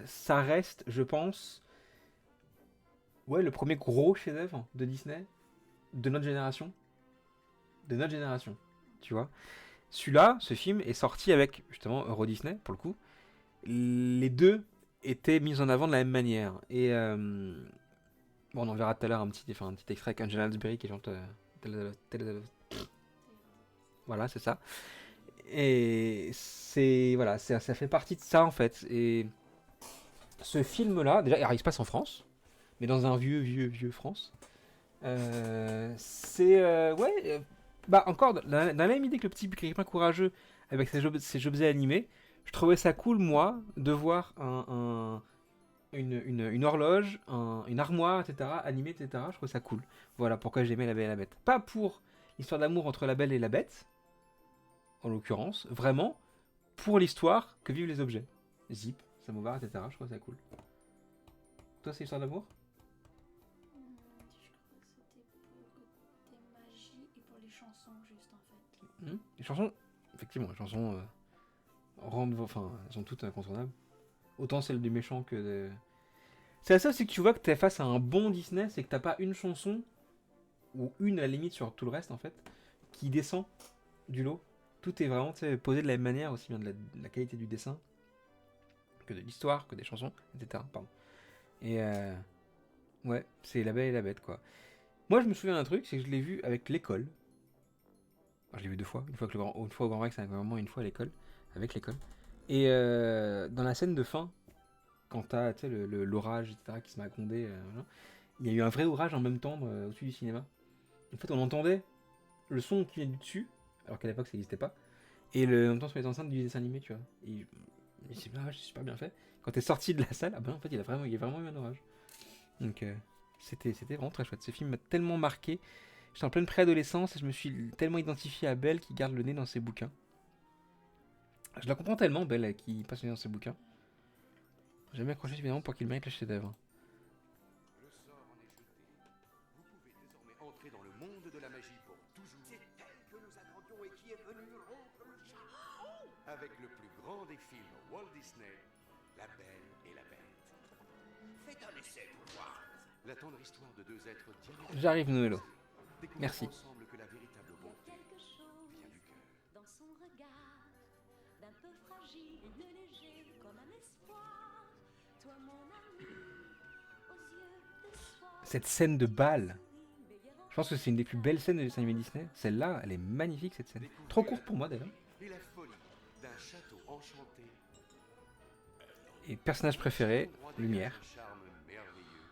ça reste, je pense, le premier gros chef-d'œuvre de Disney de notre génération. Tu vois. Celui-là, ce film, est sorti avec, justement, Euro Disney, pour le coup. Les deux étaient mis en avant de la même manière. Et, on en verra tout à l'heure un petit extrait avec Angela Lansbury qui chante... voilà, c'est ça. Et ça fait partie de ça, en fait. Et ce film-là, déjà, il se passe en France, mais dans un vieux France. Encore dans la même idée que le Petit Thierry Pin Courageux avec ses objets animés, je trouvais ça cool, moi, de voir une horloge, une armoire, etc., animée, etc. Je trouvais ça cool. Voilà pourquoi j'aimais La Belle et la Bête. Pas pour l'histoire d'amour entre la Belle et la Bête, en l'occurrence, vraiment pour l'histoire que vivent les objets. Zip, Samovar, etc. Je trouve ça cool. Toi, c'est l'histoire d'amour ? Les chansons, effectivement, les chansons elles sont toutes incontournables. Autant celle du méchant que de... C'est ça, c'est que tu vois que t'es face à un bon Disney, c'est que t'as pas une chanson, ou une à la limite sur tout le reste en fait, qui descend du lot. Tout est vraiment posé de la même manière, aussi bien de la qualité du dessin, que de l'histoire, que des chansons, etc. Pardon. Et c'est La Belle et la Bête, quoi. Moi, je me souviens d'un truc, c'est que je l'ai vu avec l'école. Je l'ai vu deux fois, une fois au Grand Rex, c'est vraiment une fois à l'école, avec l'école. Et dans la scène de fin, quand t'as l'orage, etc., qui se met à gronder, il y a eu un vrai orage en même temps au-dessus du cinéma. En fait, on entendait le son qui venait du dessus, alors qu'à l'époque ça n'existait pas, et en même temps sur les enceintes du dessin animé, tu vois. Et mais c'est super bien fait. Quand t'es sorti de la salle, ah ben en fait, il y a vraiment eu un orage. Donc c'était vraiment très chouette. Ce film m'a tellement marqué. J'étais en pleine préadolescence et je me suis tellement identifié à Belle qui garde le nez dans ses bouquins. Je la comprends tellement, Belle, qui passe le nez dans ses bouquins. J'ai jamais accroché évidemment pour qu'il mérite le chef-d'œuvre. Le sort en est jeté. Vous pouvez désormais entrer dans le monde de la magie pour toujours. C'est elle que nous attendions et qui est venue rompre le charme. Avec le plus grand des films Walt Disney, La Belle et la Bête. Faites un essai pour voir. La tendre histoire de deux êtres diamétralement J'arrive, Noëlo. découvrent Merci. ensemble que la véritable bonté Quelque chose vient du cœur. dans son regard, d'un peu fragile et de léger comme un espoir. Toi, mon ami, aux yeux de soie. Cette scène de bal, je pense que c'est une des plus belles scènes de dessin animé Disney. Celle-là, elle est magnifique cette scène. Trop courte pour moi d'ailleurs. Et la folie d'un château enchanté. Et personnage préféré, Lumière. Un charme merveilleux.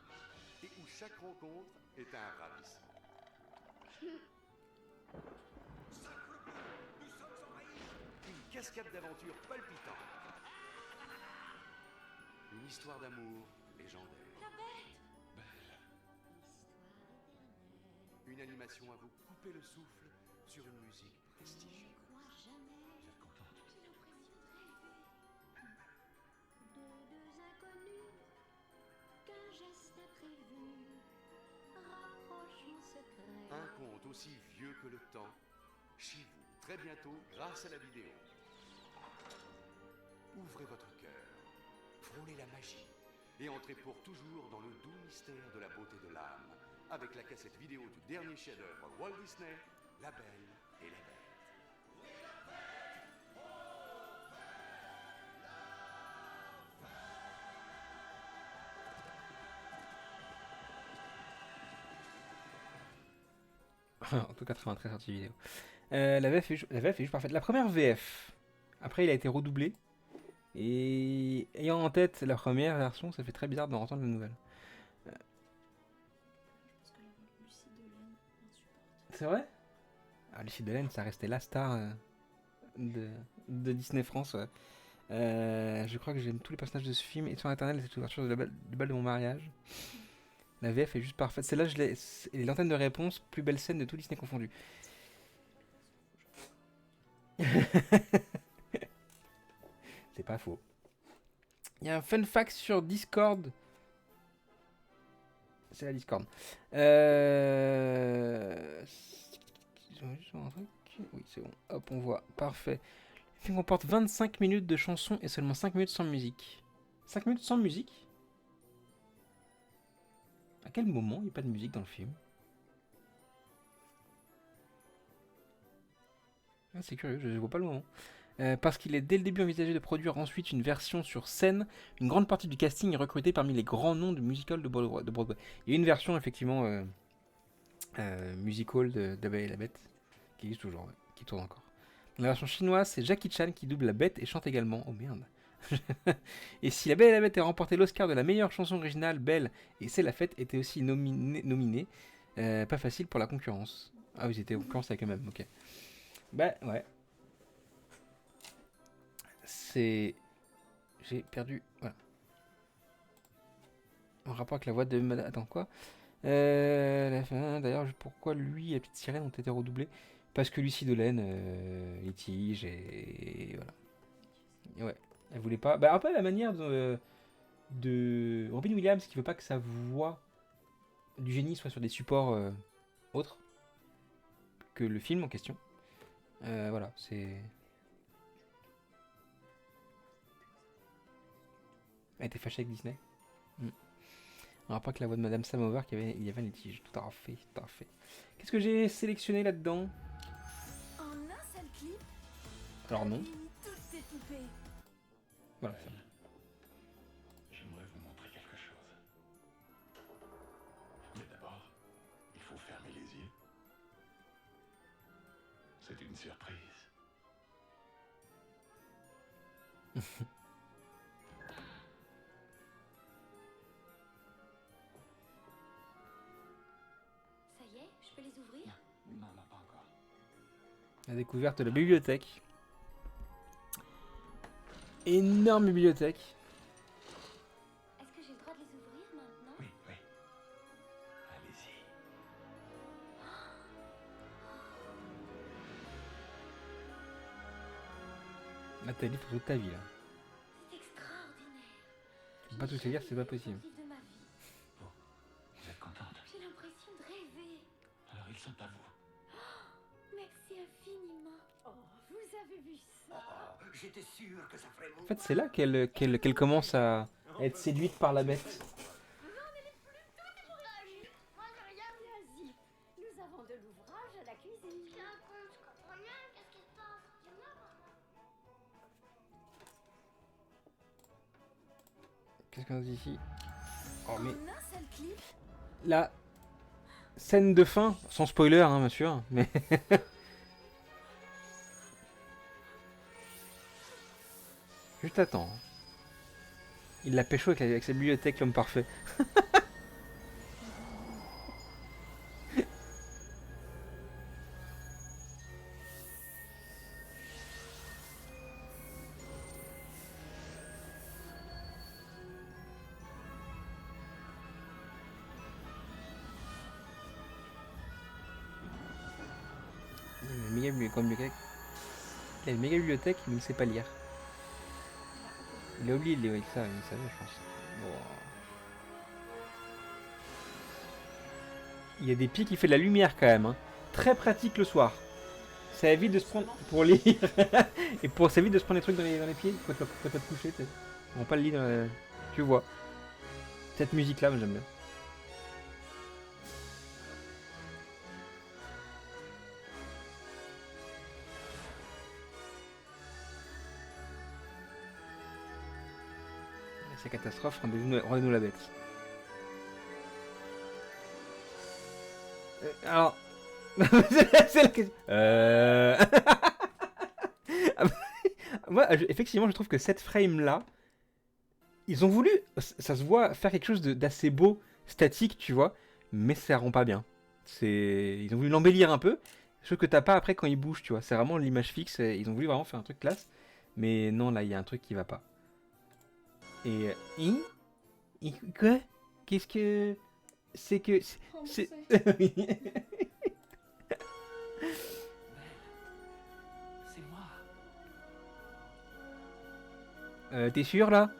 Et où chaque rencontre est un ravissement. Une cascade d'aventures palpitantes. Une histoire d'amour légendaire. Une animation à vous couper le souffle sur une musique prestigieuse. Deux inconnus, qu'un geste imprévu rapproche mon secret. Un conte aussi vieux que le temps, chez vous, très bientôt, grâce à la vidéo. Ouvrez votre cœur, frôlez la magie, et entrez pour toujours dans le doux mystère de la beauté de l'âme, avec la cassette vidéo du dernier chef-d'œuvre Walt Disney, La Belle et la Bête. En tout cas, 93 sortie vidéo. La VF est juste parfaite. La première VF, après il a été redoublé. Et ayant en tête la première version, ça fait très bizarre de entendre la nouvelle. Je pense que la voix de Lucie Delaine insupportable. C'est vrai? Ah, Lucie Delaine, ça restait la star de Disney France. Ouais. Je crois que j'aime tous les personnages de ce film. Et sur internet, c'est l'ouverture du bal de mon mariage. La VF est juste parfaite. Celle-là, c'est l'antenne de réponse, plus belle scène de tout Disney confondu. C'est pas faux. Il y a un fun fact sur Discord. C'est la Discord. Oui, c'est bon. Hop, on voit. Parfait. Le film comporte 25 minutes de chansons et seulement 5 minutes sans musique. 5 minutes sans musique? À quel moment il n'y a pas de musique dans le film? Ah, c'est curieux, je ne vois pas le moment. Parce qu'il est dès le début envisagé de produire ensuite une version sur scène. Une grande partie du casting est recrutée parmi les grands noms du musical de Broadway. Il y a une version effectivement musical de La Belle et la Bête qui existe toujours, ouais, qui tourne encore. Dans la version chinoise, c'est Jackie Chan qui double la Bête et chante également. Oh merde. Et si La Belle et la Bête a remporté l'Oscar de la meilleure chanson originale, Belle et C'est la fête était aussi nominée. Pas facile pour la concurrence. Ah oui, ils étaient en concurrence avec eux-mêmes, ok. Bah ouais. C'est... J'ai perdu... Voilà. En rapport avec la voix de Madame... Attends, quoi D'ailleurs, pourquoi lui et la petite sirène ont été redoublés? Parce que Lucie Delaine litige et... Voilà. Et ouais. Elle voulait pas... Bah un peu à la manière de Robin Williams qui veut pas que sa voix du génie soit sur des supports autres que le film en question. Voilà, c'est... Elle était fâchée avec Disney. En rapport avec la voix de Madame Samovar, il y avait un litige. Tout à fait, tout à fait. Qu'est-ce que j'ai sélectionné là-dedans? En un seul clip, Alors non. toutes ces poupées. Voilà. J'aimerais vous montrer quelque chose. Mais d'abord, il faut fermer les yeux. C'est une surprise. Ça y est, je peux les ouvrir? La découverte de la bibliothèque. Énorme bibliothèque. Est-ce que j'ai le droit de les ouvrir maintenant? Oui, oui. Allez-y. Là, t'as lu pour toute ta vie, là. C'est extraordinaire. Tu peux pas tout te dire, c'est pas possible. De ma vie. Vous êtes contente? J'ai l'impression de rêver. Alors ils sont à vous. Merci infiniment. Oh, vous avez vu ça? Oh, j'étais sûr que ça ferait En fait, c'est là qu'elle commence à être séduite par la bête. Moi, j'ai rien vu. Vas-y, nous avons de l'ouvrage à la cuisine. Tu racontes, je comprends rien. Qu'est-ce qui se passe? Dis-moi, maman. Qu'est-ce qu'on dit ici? Oh, mais En un seul clip, la scène de fin, sans spoiler, hein, bien sûr, mais... Juste attends. Il l'a pécho avec sa bibliothèque, l'homme parfait. Il a une méga bibliothèque, mais il ne sait pas lire. Il a oublié de lire ça, il savait, je pense. Bon. Il y a des pieds qui fait de la lumière quand même. Hein. Très pratique le soir. Ça évite de se prendre pour lire. Et ça évite de se prendre des trucs dans les pieds quand t'as te coucher. On prend pas le lit dans la... Tu vois. Cette musique là, moi j'aime bien. C'est catastrophe, rendez-nous la bête. Alors... c'est la question. Moi, effectivement, je trouve que cette frame-là, ils ont voulu, ça se voit, faire quelque chose d'assez beau, statique, tu vois, mais ça rend pas bien. Ils ont voulu l'embellir un peu, chose que t'as pas après quand ils bougent, tu vois. C'est vraiment l'image fixe, ils ont voulu vraiment faire un truc classe, mais non, là, il y a un truc qui va pas. Et quoi? Qu'est-ce que... C'est que... C'est... C'est moi. T'es sûr, là?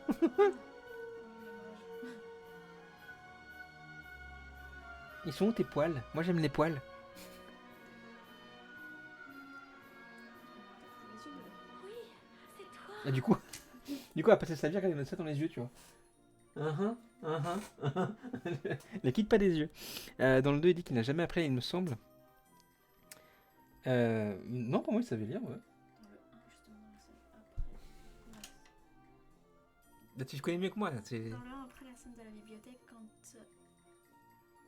Ils sont où tes poils? Moi, j'aime les poils. oui, c'est toi. Et du coup, elle a passé sa vie à regarder ça dans les yeux, tu vois. Ne quitte pas des yeux. Dans le 2, il dit qu'il n'a jamais appris, il me semble. Non, pour moi, il savait lire, ouais. Dans le 1, justement, dans la scène après. Là, tu connais mieux que moi. Là, Dans le 1, après la scène de la bibliothèque, quand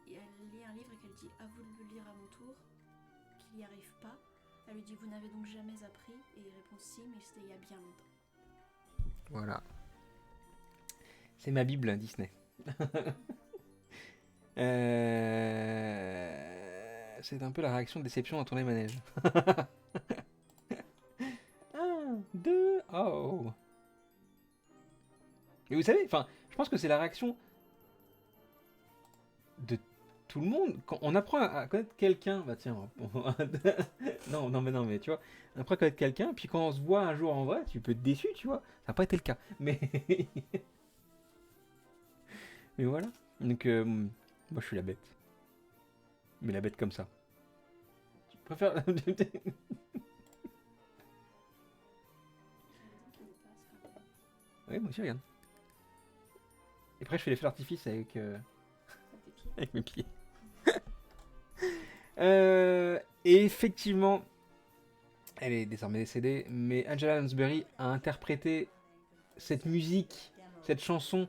elle lit un livre et qu'elle dit à vous de le lire à mon tour, qu'il n'y arrive pas, elle lui dit vous n'avez donc jamais appris, et il répond si, mais c'était il y a bien longtemps. Voilà. C'est ma Bible, hein, Disney. C'est un peu la réaction de déception à tourner manège. 1, 2, oh. Mais vous savez, enfin, je pense que c'est la réaction de tout le monde. Quand on apprend à connaître quelqu'un, bah tiens, non, mais tu vois, on apprend à connaître quelqu'un, puis quand on se voit un jour en vrai, tu peux être déçu, tu vois. Ça n'a pas été le cas, mais mais voilà. Donc, moi, je suis la bête. Mais la bête comme ça. Tu préfères... Oui, moi aussi, regarde. Et après, je fais les feux d'artifice avec, avec mes pieds. Et effectivement, elle est désormais décédée, mais Angela Lansbury a interprété cette musique, cette chanson,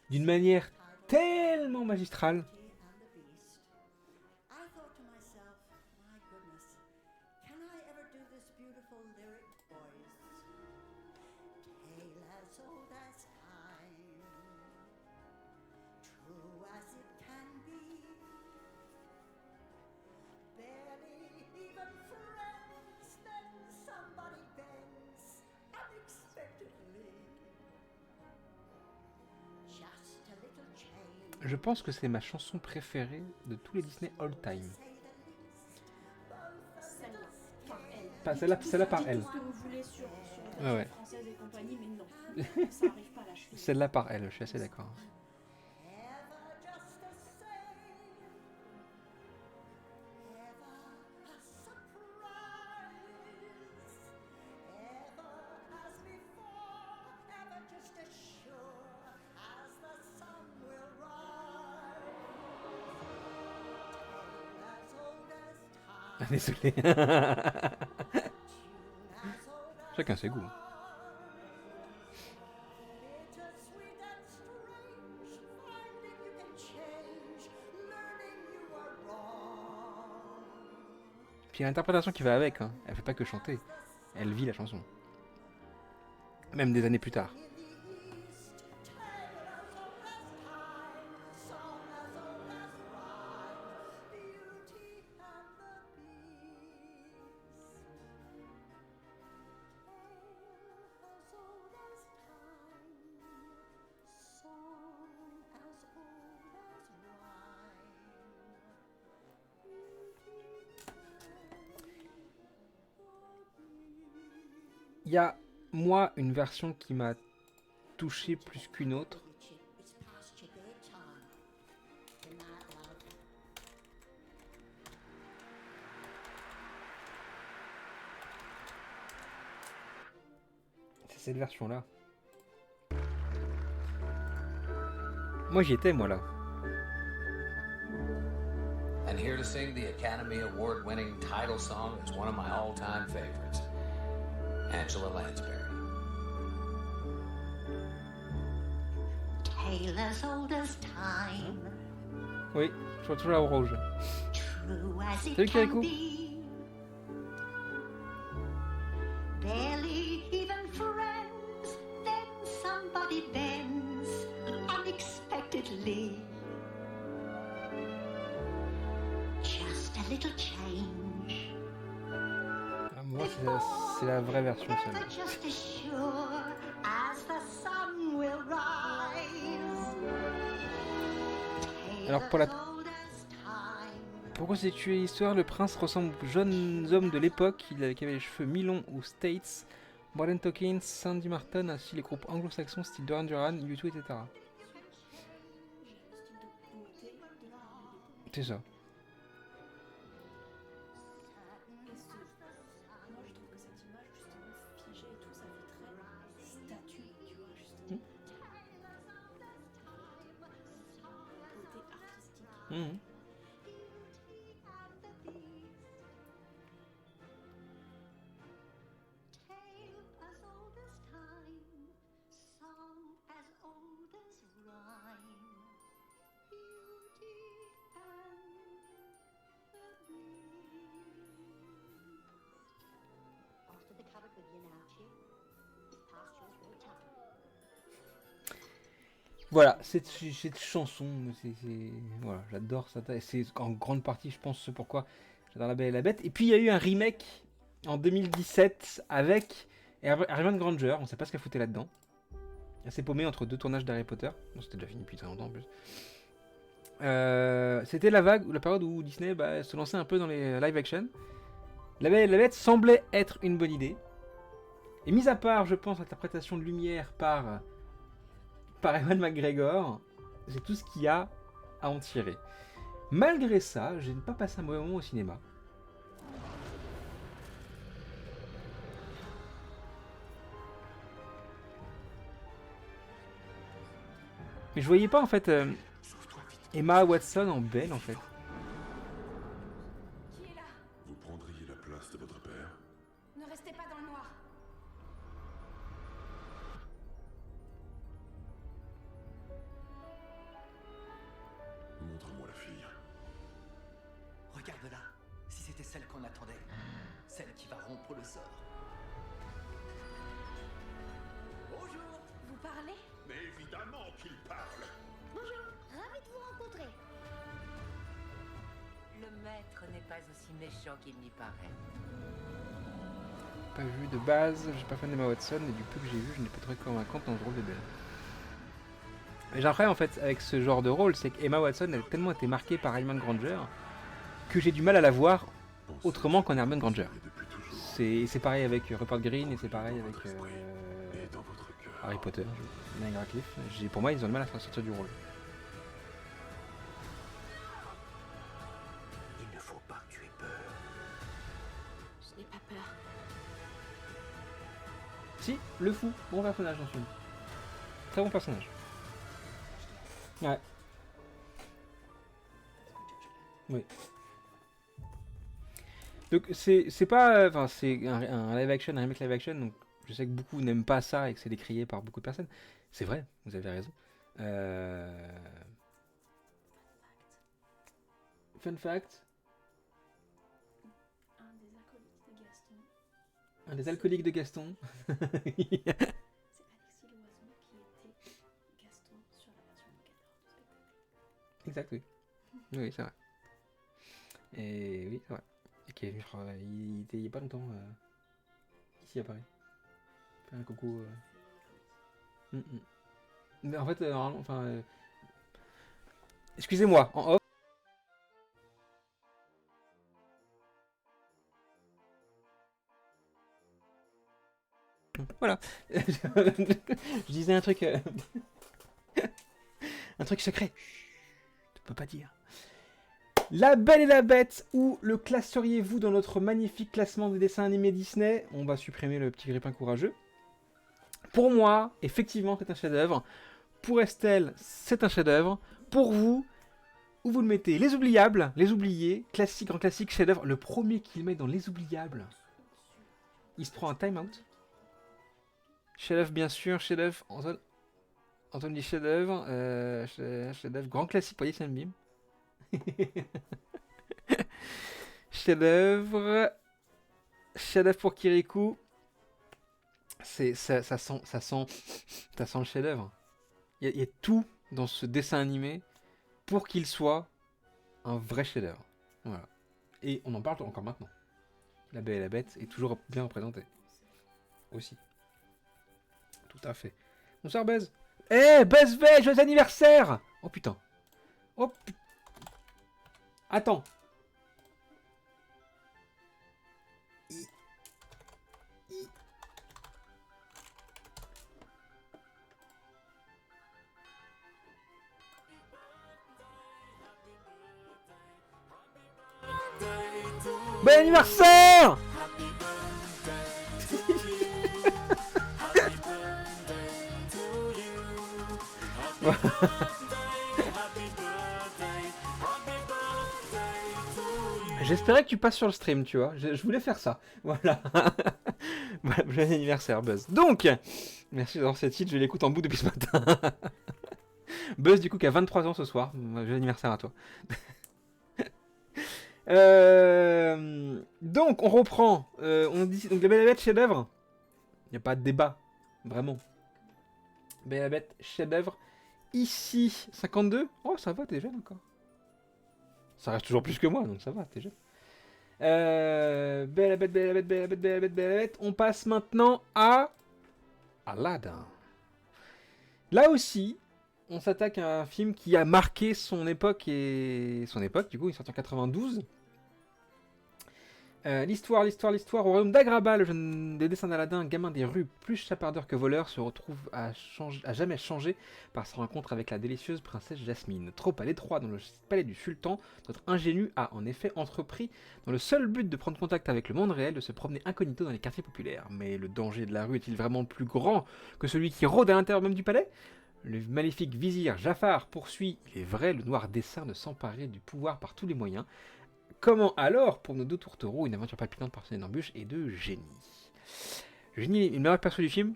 d'une manière tellement magistrale. I thought to myself, my goodness, can I ever do this beautiful lyric voice? Tale as old as time, true as it can be. Barely even friends Je pense que c'est ma chanson préférée de tous les Disney all time. Celle-là, par elle. Pas celle-là par Dites elle. tout ce que vous voulez sur la Ouais, ouais. version française et compagnie, mais non, ça arrive pas à la cheville. Celle-là par elle, je suis assez d'accord. Désolé. Chacun ses goûts. Puis l'interprétation qui va avec, hein. Elle fait pas que chanter, elle vit la chanson. Même des années plus tard. Il y a, moi, une version qui m'a touché plus qu'une autre. C'est cette version-là. Moi, j'y étais, moi, là. And here to sing the Academy Award-winning title song is one of my all-time favorites, Angela Lansbury. Tale as old as time, Oui, je vois toujours la rouge. true as it Salut, can Kirikou. be. Barely even friends, then somebody bends unexpectedly. Just a little change. Ah, moi, c'est la vraie version, celle-là. Never just as sure as the sun will rise. Alors, pour la... Tale as old as time. Pour constituer l'histoire, le prince ressemble aux jeunes hommes de l'époque qui avaient les cheveux mi-longs aux States, Modern Talking, Sandy Martin, ainsi les groupes anglo-saxons style Duran Duran, U2, etc. C'est ça. Et moi je trouve que cette image justement figée et tout, ça fait très statue, tu vois, justement. Beauté artistique. Mhm. Tale as old as time, song as old as rhyme, beauty and the beast. Off to the Caribbean now, Chip. Pasture's real time. Voilà, cette chanson, voilà, j'adore ça. C'est en grande partie, je pense, ce pourquoi j'adore La Belle et la Bête. Et puis il y a eu un remake en 2017 avec Hermione Granger. On sait pas ce qu'elle foutait là-dedans. Elle s'est paumée entre deux tournages d'Harry Potter. Non, c'était déjà fini depuis très longtemps en plus. C'était la vague, ou la période où Disney se lançait un peu dans les live action. La Belle et la Bête semblait être une bonne idée. Et mis à part, je pense, l'interprétation de Lumière par Ewan McGregor, c'est tout ce qu'il y a à en tirer. Malgré ça, je n'ai pas passé un mauvais moment au cinéma. Mais je voyais pas en fait Emma Watson en belle en fait. Qui est là? Vous prendriez la place de votre père? Ne restez pas dans le noir. Montre-moi la fille. Regarde-la. Si c'était celle qu'on attendait. Celle qui va rompre le sort. Bonjour. Vous parlez? Mais évidemment qu'il parle. Bonjour, ravi de vous rencontrer. Le maître n'est pas aussi méchant qu'il n'y paraît. Pas vu de base, j'ai pas fan d'Emma Watson et du peu que j'ai vu, je n'ai pas trouvé convaincante dans ce rôle de belle. Mais après, en fait, avec ce genre de rôle, c'est qu'Emma Watson a tellement été marquée par Hermione Granger que j'ai du mal à la voir autrement qu'en Hermione Granger. C'est pareil avec Rupert Green et c'est pareil avec Harry Potter, Daniel Radcliffe. Pour moi, ils ont du mal à faire sortir du rôle. Il ne faut pas que tu aies peur. Je n'ai pas peur. Si, le fou, bon personnage dans ce film. Très bon personnage. Ouais. Oui. Donc c'est pas, enfin c'est un live action, un remake live action, donc je sais que beaucoup n'aiment pas ça et que c'est décrié par beaucoup de personnes. C'est vrai, vous avez raison. Fun fact. Un des alcooliques de Gaston. C'est Alexis Loison qui était Gaston sur la version Locataire du spectacle. Exact, oui. Oui, c'est vrai. Et oui, c'est vrai. Et qui il était il y a pas longtemps ici à Paris. Faire un coucou. Mais en fait, normalement, enfin. Excusez-moi, en off. Voilà. Je disais un truc. Un truc secret. Tu peux pas dire. La Belle et la Bête, où le classeriez-vous dans notre magnifique classement des dessins animés Disney? On va supprimer le petit grippin courageux. Pour moi, effectivement, c'est un chef-d'œuvre. Pour Estelle, c'est un chef-d'œuvre. Pour vous, où vous le mettez? Les Oubliables, Les Oubliés, classique, grand classique, chef-d'œuvre. Le premier qu'il met dans Les Oubliables, il se prend un time-out. Chef-d'œuvre, bien sûr, chef-d'œuvre. Antoine dit chef-d'œuvre. Chef-d'œuvre, grand classique pour Yes and Beam. Chef-d'œuvre. Chef-d'œuvre pour Kirikou. Ça sent le chef-d'œuvre. Il y a tout dans ce dessin animé pour qu'il soit un vrai chef-d'œuvre. Voilà. Et on en parle encore maintenant. La Belle et la Bête est toujours bien représentée. Aussi. Tout à fait. Bonsoir Buzz. Eh Buzz V, joyeux anniversaire. Oh putain. Oh putain. Attends. Bon anniversaire. J'espérais que tu passes sur le stream, tu vois. Je voulais faire ça. Voilà. Voilà, bon anniversaire, Buzz. Donc, merci d'avoir cette titre, je l'écoute en bout depuis ce matin. Buzz, du coup, qui a 23 ans ce soir. Bon anniversaire à toi. Donc, on reprend. On dit donc La Belle et la Bête, chef-d'œuvre. Il n'y a pas de débat, vraiment. Belle et la Bête, chef-d'œuvre. Ici, 52. Oh, ça va, t'es jeune encore. Ça reste toujours plus que moi, donc ça va, t'es jeune. Belle et la Bête, Belle et la Bête, Belle et la Bête, Belle et la Bête, Belle et la Bête. On passe maintenant à Aladdin. Là aussi, on s'attaque à un film qui a marqué son époque et son époque. Du coup, il est sorti en 92. L'histoire. Au royaume d'Agrabah, le jeune des dessins d'Aladin, gamin des rues, plus chapardeur que voleur, se retrouve à jamais changer par sa rencontre avec la délicieuse princesse Jasmine. Trop à l'étroit dans le palais du sultan, notre ingénu a en effet entrepris, dans le seul but de prendre contact avec le monde réel, de se promener incognito dans les quartiers populaires. Mais le danger de la rue est-il vraiment plus grand que celui qui rôde à l'intérieur même du palais? Le maléfique vizir Jafar poursuit, il est vrai, le noir dessein de s'emparer du pouvoir par tous les moyens. Comment alors, pour nos deux tourtereaux, une aventure palpitante parsemée d'embûches et de génie? Génie est le meilleur perso du film.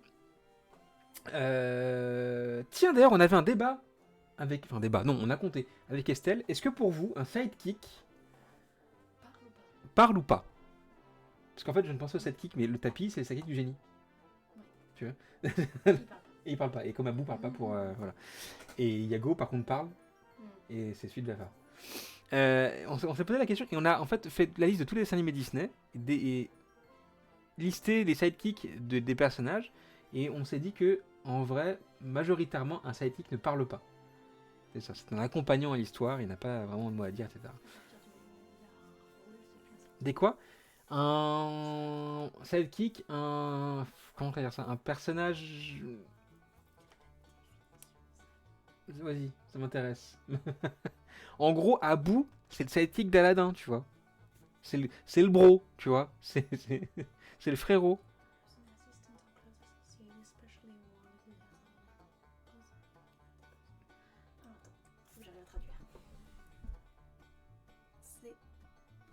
Tiens, d'ailleurs, on avait un débat avec... Enfin, débat, non, on a compté avec Estelle. Est-ce que pour vous, un sidekick parle ou pas? Parce qu'en fait, je ne pensais au sidekick, mais le tapis, c'est le sidekick du génie. Tu vois? Et il parle pas. Et comme Abou parle pas pour... voilà. Et Yago, par contre, parle. Et c'est celui de Jafar. On s'est posé la question et on a en fait fait la liste de tous les dessins animés Disney et listé les sidekicks des personnages et on s'est dit que en vrai majoritairement un sidekick ne parle pas. C'est ça, c'est un accompagnant à l'histoire, il n'a pas vraiment de mot à dire, etc. Des quoi? Un sidekick, un... Comment on peut dire ça? Un personnage... Vas-y, ça m'intéresse. En gros, Abu, c'est le sidekick d'Aladin, tu vois. C'est le bro, tu vois. C'est le frérot. C'est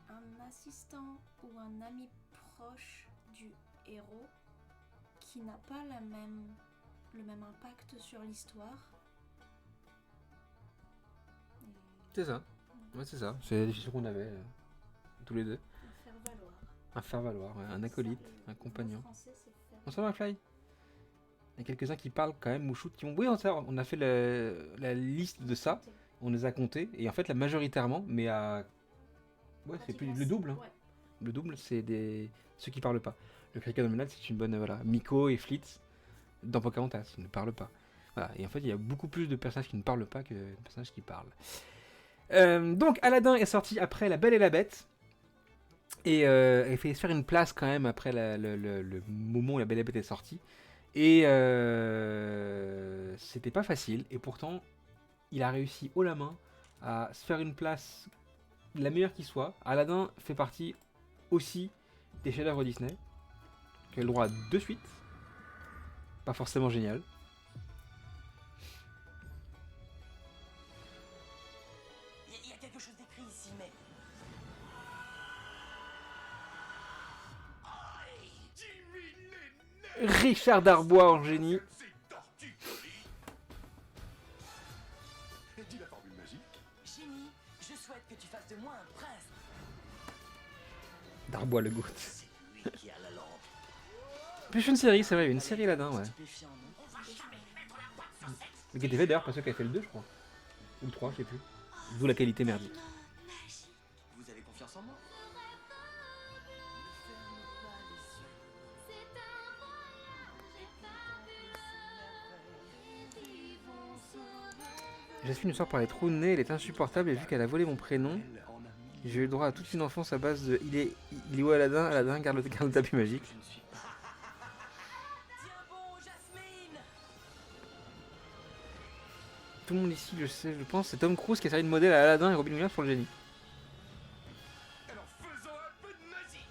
un assistant ou un ami proche du héros qui n'a pas le même impact sur l'histoire. C'est ça. Ouais, c'est ça. C'est la définition qu'on avait tous les deux. Un faire-valoir. Un faire-valoir, ouais, un acolyte, un compagnon. Français, c'est faire. On s'en va, Fly. Il y a quelques-uns qui parlent quand même, Mouchout, qui ont... Oui, on a fait la liste de ça. On les a comptés. Et en fait, là, majoritairement, mais à... Ouais, c'est plus le double. Hein. Ouais. Le double, c'est ceux qui parlent pas. Le Kraken Nominal, c'est une bonne... Voilà. Miko et Flitz, dans Pocahontas, ils ne parlent pas. Voilà. Et en fait, il y a beaucoup plus de personnages qui ne parlent pas que de personnages qui parlent. Donc, Aladdin est sorti après La Belle et la Bête. Et il fallait se faire une place quand même après le moment où La Belle et la Bête est sortie. Et c'était pas facile. Et pourtant, il a réussi haut la main à se faire une place la meilleure qui soit. Aladdin fait partie aussi des chefs-d'œuvre Disney, qui a le droit à 2 suites. Pas forcément génial. Il y a quelque chose d'écrit ici, mais... Richard Darbois en génie. Dis la formule magique. Génie, je souhaite que tu fasses de moi un prince. Darbois le goût. C'est lui qui a la lampe. Plus une série, c'est vrai, il y a une série là-dedans, ouais. Stupéfiant, non? Mais qui était fait d'ailleurs par ceux qui avaient fait le 2, je crois. Ou le 3, je sais plus. D'où la qualité merdique. Vous avez confiance en moi? Jasmine nous sort par les trous de nez, elle est insupportable et vu qu'elle a volé mon prénom, j'ai eu le droit à toute une enfance à base de il est où Aladdin? Aladdin, garde le tapis magique. Tout le monde ici le sait, je pense, c'est Tom Cruise qui a servi de modèle à Aladdin et Robin Williams pour le génie. Alors faisons un peu de magie.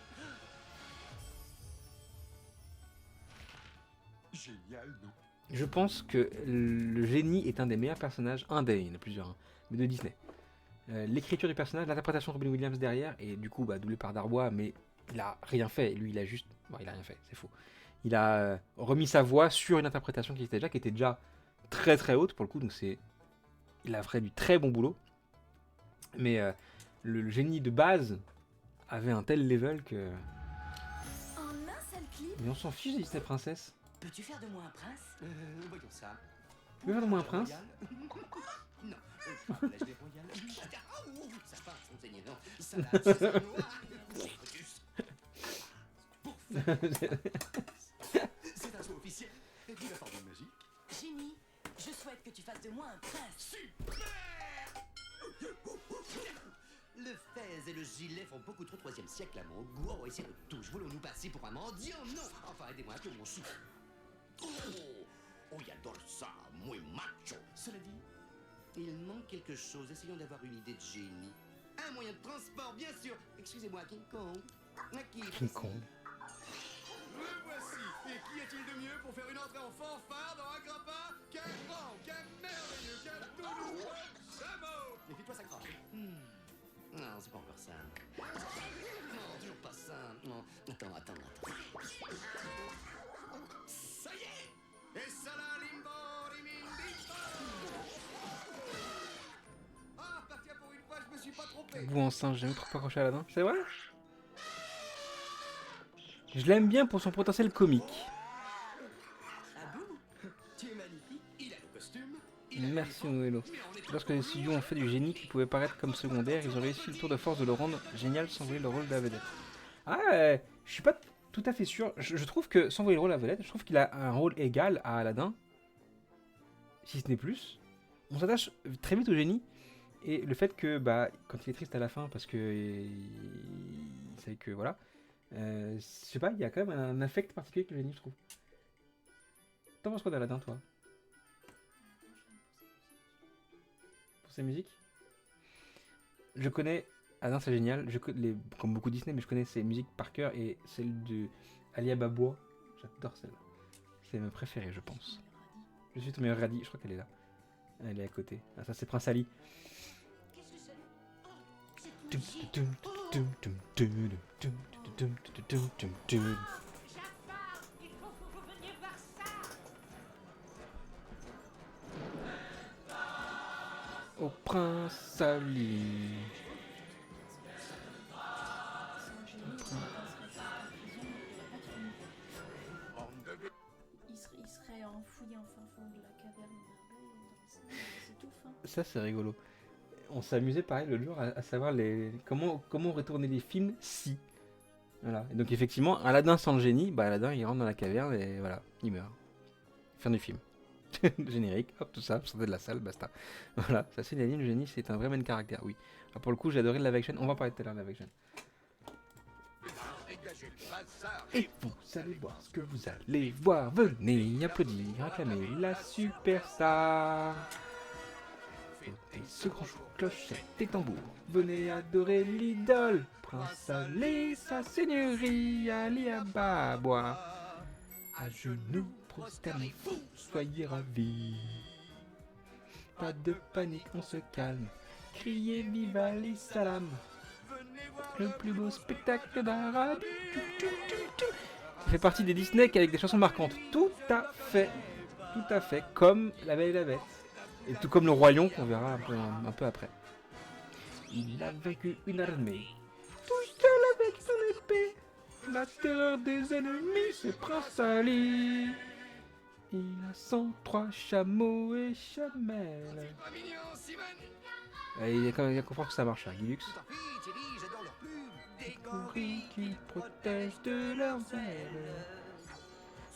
Génial, non? Je pense que le génie est un des meilleurs personnages, il y en a plusieurs, hein, mais de Disney. L'écriture du personnage, l'interprétation de Robin Williams derrière, et du coup doublé par Darbois, mais il a rien fait, lui il a juste... Bon, il a rien fait, c'est faux. Il a remis sa voix sur une interprétation qui était déjà très très haute pour le coup, donc il a fait du très bon boulot. Mais le génie de base avait un tel level que... En un seul clip, Mais on s'en fiche des Disney Princess. Peux-tu faire de moi un prince? Voyons ça. Tu veux faire de moi un prince? Non, la gelée royale. Ah, ouh, ça passe, on saignait, non. Salade, sésame noir. C'est un show officiel. Dis la formule magique. Génie, je souhaite que tu fasses de moi un prince. Super! Le fez et le gilet font beaucoup trop 3e siècle à mon goût. Oh, et c'est de touche. Voulons-nous passer pour un mendiant? Non. Enfin, aidez-moi un peu, mon chou. Oh, il adore ça. Muy macho. Cela dit, il manque quelque chose. Essayons d'avoir une idée de génie. Un moyen de transport, bien sûr. Excusez-moi, King Kong. King Kong. Le voici. Et qui est-il de mieux pour faire une entrée en fanfare dans un grappin qu'un grand, qu'un merveilleux, qu'un tout nouveau chameau? Méfie-toi, ça crache. Non, c'est pas encore ça. Non, toujours pas ça. Non, attends. Ça y est! Et ça là, limbo, rimindimbo! Ah, bah tiens, pour une fois, je me suis pas trompé. Vous en singe, j'ai jamais trop accroché à Aladdin. C'est vrai? Je l'aime bien pour son potentiel comique. Abou, tu es magnifique. Il a le costume. Merci Noëlo. Lorsque les studios ont fait du génie qui pouvait paraître comme secondaire, ils ont réussi le tour de force de le rendre génial sans voler le rôle de la vedette. Ah, je suis pas tout à fait sûr. Je trouve que sans voler le rôle de la vedette, je trouve qu'il a un rôle égal à Aladdin. si ce n'est plus. On s'attache très vite au génie. Et le fait que, bah, quand il est triste à la fin, parce que il sait que, voilà, je sais pas, il y a quand même un affect particulier avec le génie, je trouve. T'en penses quoi d'Aladin, toi? Pour ses musiques? Je connais, Aladdin c'est génial, comme beaucoup Disney, mais je connais ses musiques par cœur et celle de Ali Ababa, j'adore celle-là. C'est ma préférée, je pense. Je suis ton meilleur radis, je crois qu'elle est là. Elle est à côté. Ah, ça c'est Prince Ali. Au Prince Ali. Il serait enfoui en fin fond de la caverne d'Herbe et il s'étouffe. Hein. Ça c'est rigolo. On s'est amusé pareil l'autre jour à savoir comment retourner les films si. Voilà. Et donc effectivement, Aladdin sans le génie, bah Aladdin il rentre dans la caverne et voilà, il meurt. Fin du film. Générique, hop, tout ça, sortez de la salle, basta. Voilà, ça c'est le génie, c'est un vrai main caractère, oui. Alors, pour le coup, j'ai adoré le live action, on va en parler tout à l'heure de live action. Et vous allez voir ce que vous allez voir, venez applaudir, acclamer la superstar. Et ce grand jour, clochette et tambour, venez adorer l'idole, Prince Ali, sa seigneurie, Ali Ababa. À genoux, prosternez-vous, soyez ravis. Pas de panique, on se calme, criez vive Ali Salam. Le plus beau spectacle d'Arabie. Ça fait partie des Disney avec des chansons marquantes. Tout à fait, comme La Belle et la Bête. Et tout comme le Roi Lion qu'on verra un peu après. Il a vaincu une armée, tout seul avec son épée. La terreur des ennemis, c'est Prince Ali. Il a 103 chameaux et chamelles. Il y a quand même à comprendre que ça marche, hein, Guilux. Des gorilles qui protègent de leurs ailes.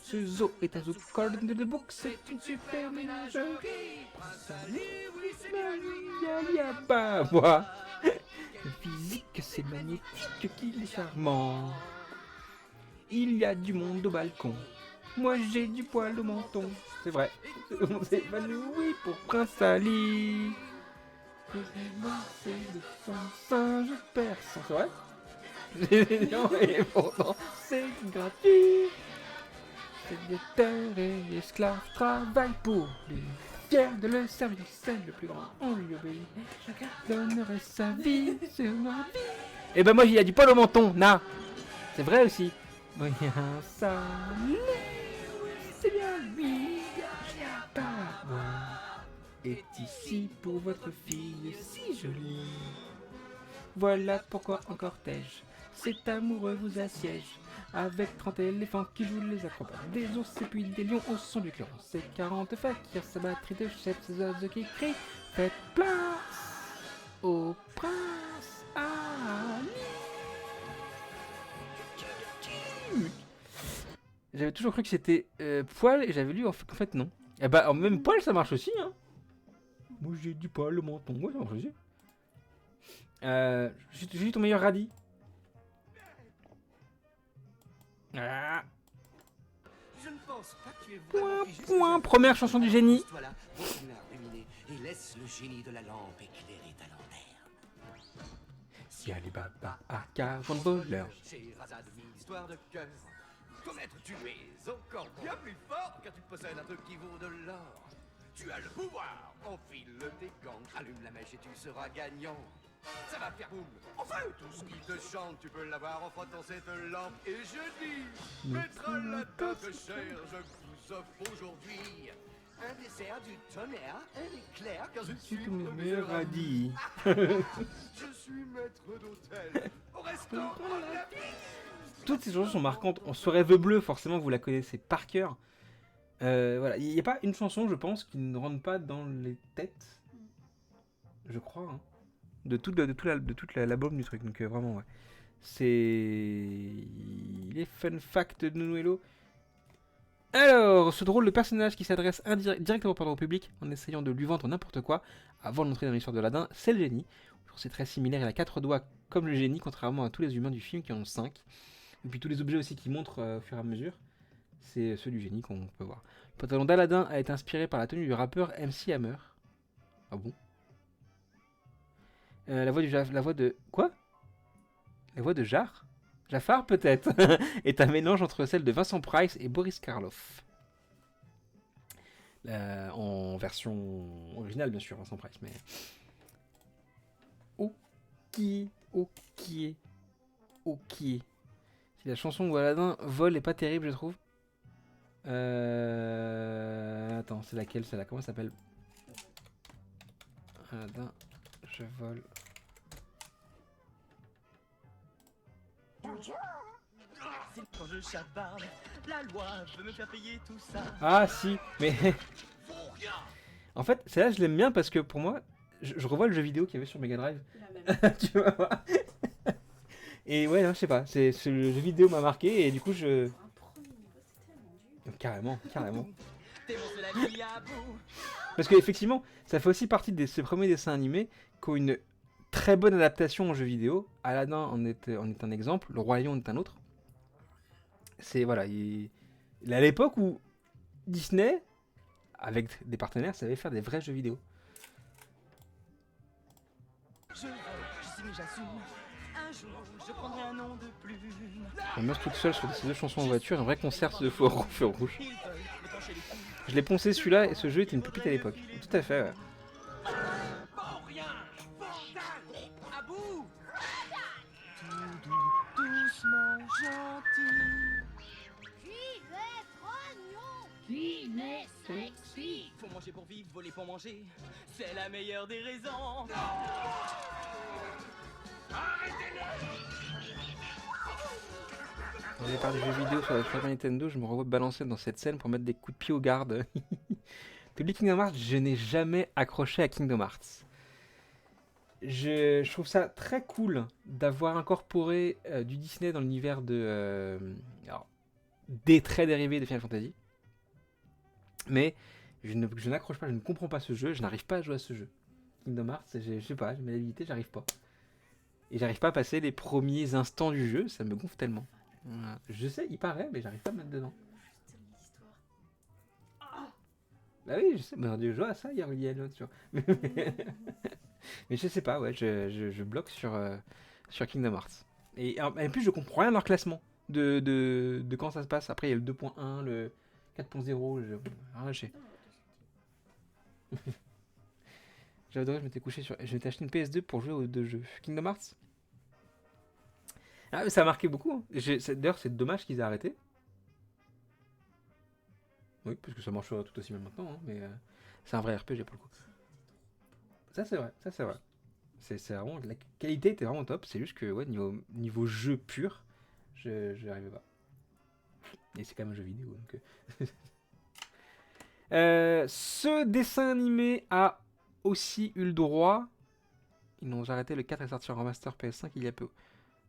Ce zoo est un zoo corde de bouc, c'est une super ménagerie. Prince Ali, Ali Ababa. Le physique, c'est magnétique, qu'il est charmant. Il y a du monde au balcon. Moi j'ai du poil au menton. C'est vrai. On s'est évanoui pour Prince Ali. C'est de son singe persan. C'est vrai? Et pourtant c'est gratuit. C'est des terres et les esclaves travaillent pour lui. Fier de le servir, c'est le plus grand. On lui obéit. Chacun donnerait sa vie sur ma vie. Et ben moi il y a du poil au menton, na. C'est vrai aussi. Bon, il y a un salut, c'est bien lui, est ici pour votre fille si jolie. Voilà pourquoi en cortège, cet amoureux vous assiège. Avec 30 éléphants qui jouent les acrobates, des ours et puis des lions au son du clairon. Ces 40 fakirs, sa batterie de chefs, ces oiseaux qui crient. Faites place au prince Ali. J'avais toujours cru que c'était poil et j'avais lu en fait non. Et bah même poil ça marche aussi hein. Moi j'ai du poil au menton, ouais ça marche aussi. J'ai ton meilleur radis. Ah. Je ne pense pas que tu aies Point. Première chanson du génie. Voilà, et laisse le génie de la lampe éclairer ta lanterne. Si Ali Baba a 40 voleurs. Scheherazade, une histoire de cœur. Connaître, tu es encore bien plus fort car tu possèdes un truc qui vaut de l'or. Tu as le pouvoir. Enfile tes gants, allume la mèche et tu seras gagnant. Ça va faire boum. Enfin, tout ce qui te chante, tu peux l'avoir en frottant cette lampe. Et je dis, maître Aladdin très cher, je vous offre aujourd'hui un dessert du tonnerre, un éclair, car je suis ton le meilleur radis. Je suis maître d'hôtel au restaurant La Vie. Toutes ces chansons sont marquantes. On se Rêve bleu, forcément vous la connaissez par cœur. Voilà, il n'y a pas une chanson, je pense, qui ne rentre pas dans les têtes. Je crois, hein. De toute l'album du truc, donc vraiment, ouais. C'est les fun facts de Nonuelo. Alors, ce drôle de personnage qui s'adresse directement au public en essayant de lui vendre n'importe quoi avant d'entrer dans l'histoire de Aladdin, c'est le génie. C'est très similaire, il a 4 doigts comme le génie, contrairement à tous les humains du film qui en ont 5. Et puis tous les objets aussi qui montrent au fur et à mesure, c'est ceux du génie qu'on peut voir. Le pantalon d'Aladdin a été inspiré par la tenue du rappeur MC Hammer. Ah bon? La voix de... Quoi? La voix de Jafar peut-être est un mélange entre celle de Vincent Price et Boris Karloff. En version originale bien sûr, Vincent Price, mais... Ok. Si la chanson où Aladdin vole est pas terrible, je trouve. Attends, c'est laquelle celle-là? Comment ça s'appelle? Aladdin, je vole. Quand je chaparde, la loi veut me faire payer tout ça. Ah si, mais... En fait, celle-là je l'aime bien parce que pour moi, je revois le jeu vidéo qu'il y avait sur Mega Drive. Tu vois. Et ouais, non, je sais pas, le jeu vidéo m'a marqué et du coup je... Carrément. Parce que effectivement, ça fait aussi partie de ces premiers dessins animés qui ont une très bonne adaptation en jeu vidéo. Aladdin en est un exemple, Le Roi Lion en est un autre. C'est voilà, il est à l'époque où Disney, avec des partenaires, savait faire des vrais jeux vidéo. Je signe, j'assume. Un jour, je prendrai un nom de plume. On meurt toute seule sur ces deux chansons en voiture, un vrai concert de feu rouge. Je l'ai poncé celui-là et ce jeu était une pépite à l'époque. Tout à fait, ouais. Doucement, gentil. Qui est sexy? Faut manger pour vivre, voler pour manger. C'est la meilleure des raisons. Quand j'ai parlé des jeux vidéo sur la Super Nintendo, je me revois balancer dans cette scène pour mettre des coups de pied aux gardes. Depuis Kingdom Hearts, je n'ai jamais accroché à Kingdom Hearts. Je trouve ça très cool d'avoir incorporé du Disney dans l'univers des traits dérivés de Final Fantasy. Mais je n'accroche pas, je ne comprends pas ce jeu, je n'arrive pas à jouer à ce jeu. Kingdom Hearts, je sais pas, j'ai mes habilités, j'arrive pas. Et j'arrive pas à passer les premiers instants du jeu, ça me gonfle tellement. Voilà. Je sais, il paraît, mais j'arrive pas à me mettre dedans. Bah oui, je sais, mais on a dû jouer à ça hier, il y a l'autre, tu vois. Mais je sais pas, ouais, je bloque sur Kingdom Hearts. Et en plus, je comprends rien de leur classement de quand ça se passe. Après, il y a le 2.1, le 4.0, je rien lâché. J'avais adoré, je m'étais couché sur... Je m'étais acheté une PS2 pour jouer aux deux jeux. Kingdom Hearts. Ah, mais ça a marqué beaucoup. Hein. D'ailleurs, c'est dommage qu'ils aient arrêté. Oui, parce que ça marche tout aussi bien maintenant, hein, mais c'est un vrai RPG pour le coup. Ça c'est vrai. C'est vraiment... La qualité était vraiment top, c'est juste que ouais, niveau jeu pur, je n'arrivais pas. Et c'est quand même un jeu vidéo, donc... ce dessin animé a aussi eu le droit... Ils n'ont arrêté, le 4 est sorti en remaster PS5 il y a peu.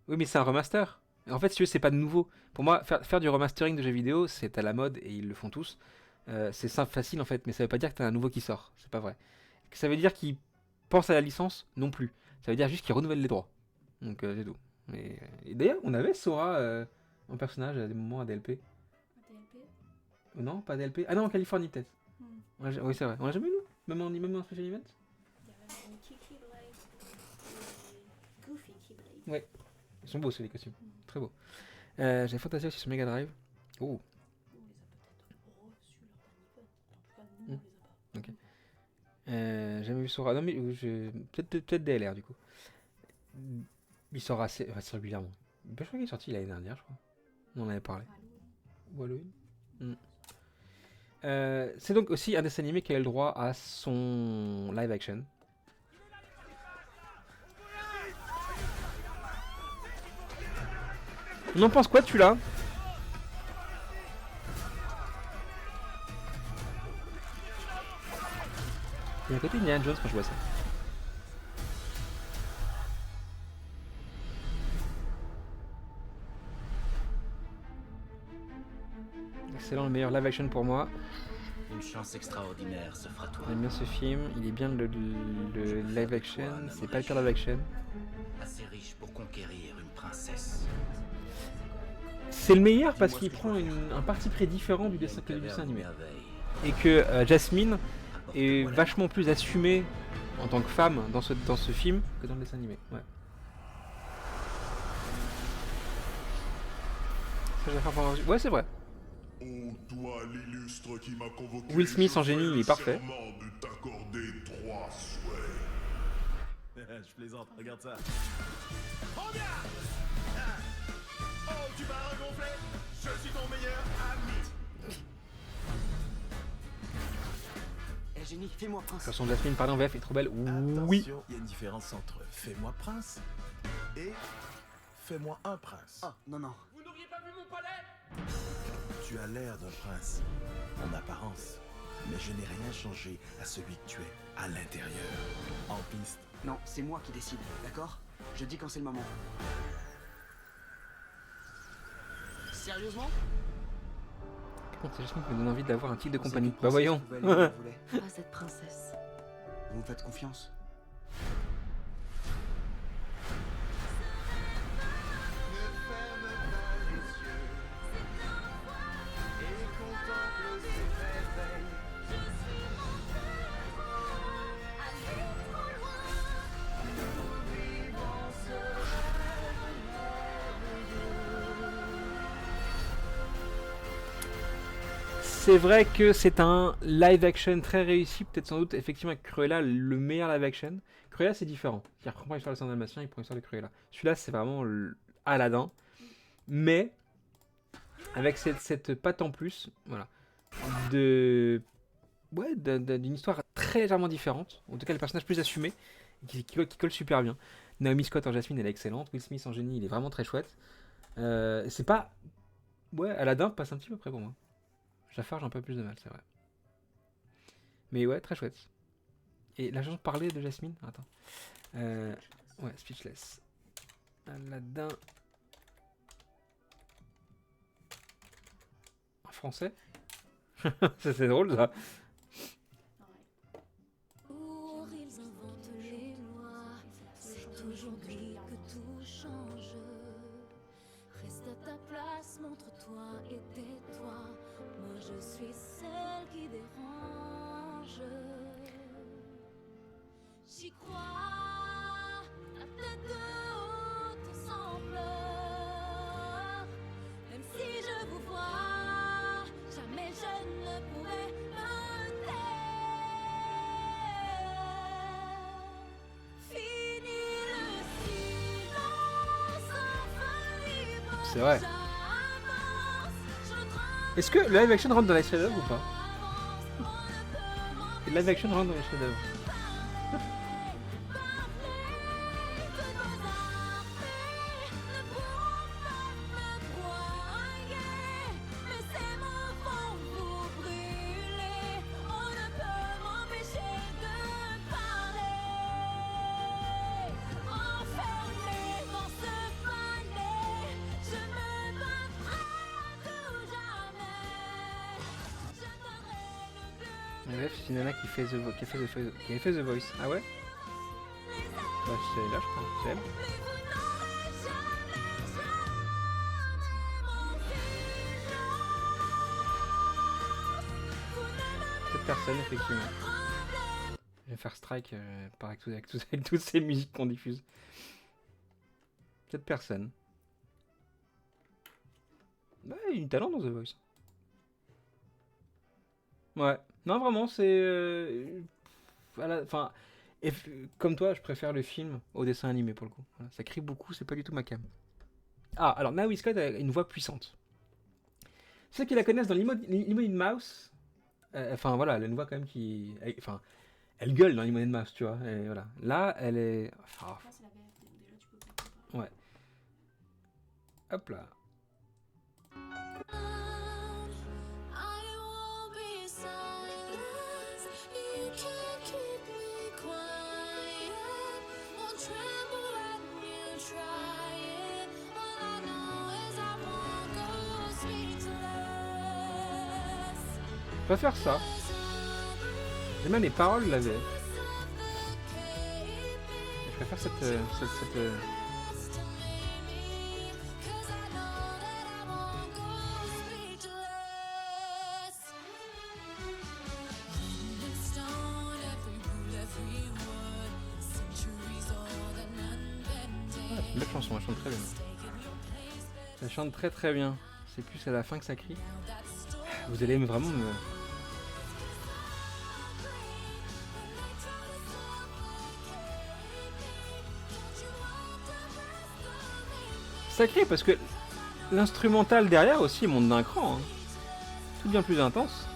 Oui, mais c'est un remaster. En fait, si tu veux, c'est pas de nouveau. Pour moi, faire du remastering de jeux vidéo, c'est à la mode et ils le font tous. C'est simple, facile en fait, mais ça veut pas dire que t'as un nouveau qui sort. C'est pas vrai. Ça veut dire qu'ils pensent à la licence non plus. Ça veut dire juste qu'ils renouvellent les droits. Donc c'est tout. Et d'ailleurs, on avait Sora en personnage à des moments à DLP. Non, pas DLP. Ah non, en Californie peut-être. Oui, c'est vrai. On l'a jamais eu, nous même en Special Event. Il y a même Kiki Blade et Goofy Keyblade. Ouais. Ils sont beaux, ces les costumes. Très beaux. J'ai Fantasia aussi sur Mega Drive. Oh. Ok. Jamais vu Sora. Non, mais peut-être DLR du coup. Il sort assez régulièrement. Je crois qu'il est sorti l'année dernière, je crois. On en avait parlé. Ou Halloween. C'est donc aussi un dessin animé qui a eu le droit à son live action. On en pense quoi de celui-là? Il y a un côté Indiana Jones quand je vois ça. excellent, le meilleur live action pour moi. Une chance extraordinaire se fera toi. J'aime bien ce film, il est bien le live action, c'est pas le pire live action. Assez riche pour conquérir une princesse. C'est le meilleur parce qu'il prend un parti pris différent du dessin animé. Et que Jasmine est vachement plus assumée en tant que femme dans ce film que dans le dessin animé. Ouais. Ouais, c'est vrai. Toi, l'illustre qui m'a convoqué, Will Smith en génie, il est parfait. de t'accorder 3 souhaits. Je plaisante, regarde ça. Oh bien Oh, tu vas regonfler. Je suis ton meilleur ami. Eh génie, fais-moi prince. La chanson de Jasmine parlée en VF est trop belle. Oui. Attention, il y a une différence entre fais-moi prince et fais-moi un prince. Oh, non, non. Vous n'auriez pas vu mon palais? Tu as l'air d'un prince en apparence, mais je n'ai rien changé à celui que tu es à l'intérieur, en piste. Non, c'est moi qui décide, d'accord? Je dis quand c'est le moment. Sérieusement? C'est Jasmine qui me donne envie d'avoir un titre de compagnie. Bah voyons. Pas cette princesse. Vous me faites confiance? C'est vrai que c'est un live action très réussi, peut-être sans doute effectivement avec Cruella le meilleur live action. Cruella c'est différent, il reprend l'histoire de Saint-Dalmatien, il prend l'histoire de Cruella. Celui-là c'est vraiment Aladdin, mais avec cette patte en plus, voilà, d'une histoire très légèrement différente, en tout cas le personnage plus assumé, qui colle super bien. Naomi Scott en Jasmine elle est excellente, Will Smith en génie il est vraiment très chouette. C'est pas... Ouais, Aladdin passe un petit peu près pour moi. Jafar, j'ai un peu plus de mal, c'est vrai. Mais ouais, très chouette. Et la chanson parlait de Jasmine. Attends. Ouais, Speechless. Aladdin. En français. Ça, c'est drôle, ça. Pour ils inventent les lois, c'est aujourd'hui que tout change. Reste à ta place, montre-toi et tais-toi. Moi je suis celle qui dérange. J'y crois, la tête haute sans pleurs. Même si je vous vois, jamais je ne pourrai me taire. Fini le silence, enfin libre. C'est vrai. Est-ce que le live action rentre dans les chefs-d'œuvre ou pas? Le live action rentre dans les chefs-d'œuvre. Bref, c'est une nana qui a fait The Voice. Ah ouais? Bah c'est là je crois, c'est elle. Cette personne effectivement. Je vais faire strike avec toutes ces musiques qu'on diffuse. Cette personne. Bah il y a du talent dans The Voice. Ouais. Non, vraiment, c'est... Enfin, comme toi, je préfère le film au dessin animé, pour le coup. Voilà, ça crie beaucoup, c'est pas du tout ma cam. Ah, alors, Naomi Scott a une voix puissante. Ceux qui la connaissent dans Lemonade Mouse, enfin, voilà, elle a une voix quand même qui... Enfin, elle gueule dans Lemonade Mouse, tu vois. Et voilà. Là, elle est... Enfin, ouais. Hop là. préfère ça. J'aime bien les paroles, la VF. Je préfère cette... Ah, c'est une belle chanson, elle chante très bien. Elle chante très très bien. C'est plus à la fin que ça crie. Vous allez vraiment me... Sacré parce que l'instrumental derrière aussi monte d'un cran. Hein. Tout bien plus intense.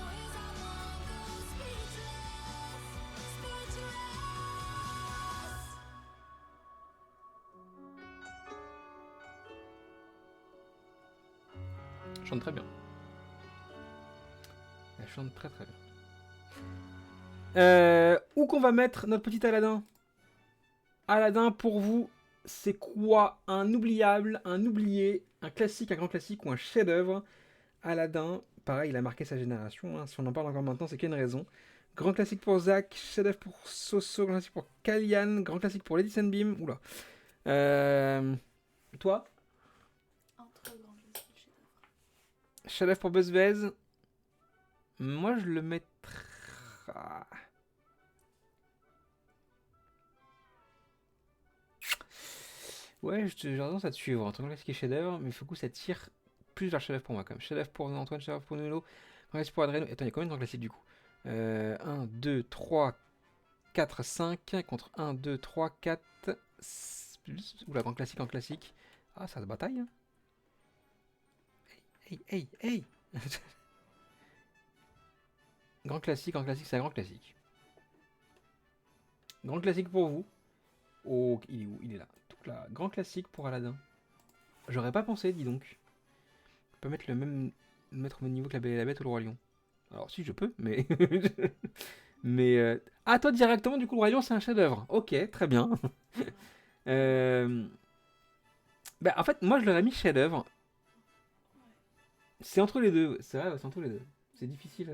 Elle chante très bien. Elle chante très très bien. Où qu'on va mettre notre petit Aladdin? Aladdin pour vous, c'est quoi un oubliable, un oublié, un classique, un grand classique ou un chef-d'œuvre? Aladdin, pareil, il a marqué sa génération. Hein. Si on en parle encore maintenant, c'est qu'il y a une raison. Grand classique pour Zach, chef-d'œuvre pour Soso, grand classique pour Kalian, grand classique pour Lady Sunbeam. Oula. Toi? Entre grand classique et chef-d'œuvre. Chef-d'œuvre pour Buzzvez. Moi, je le mettrai. Ouais, j'ai tendance à te suivre entre grand classique et chef-d'œuvre, mais du coup, ça tire plus vers chef-d'œuvre pour moi quand même. Chef-d'œuvre pour Antoine, chef-d'œuvre pour Nuno, grand classique pour Adreno. Attends, il y a combien de grands classiques du coup 1, 2, 3, 4, 5 contre 1, 2, 3, 4. Oula, grand classique en classique. Ah, ça se bataille. Hein. Hey. Grand classique en classique, c'est un grand classique. Grand classique pour vous. Oh, il est où? Il est là. Tout là. Grand classique pour Aladdin. J'aurais pas pensé, dis donc. Je peux mettre mettre au même niveau que La Belle et la Bête ou Le Roi Lion. Alors si je peux, mais... Ah, toi directement, du coup, Le Roi Lion, c'est un chef-d'œuvre. Ok, très bien. Bah, en fait, moi, je l'aurais mis chef-d'œuvre. C'est entre les deux. C'est vrai, c'est entre les deux. C'est difficile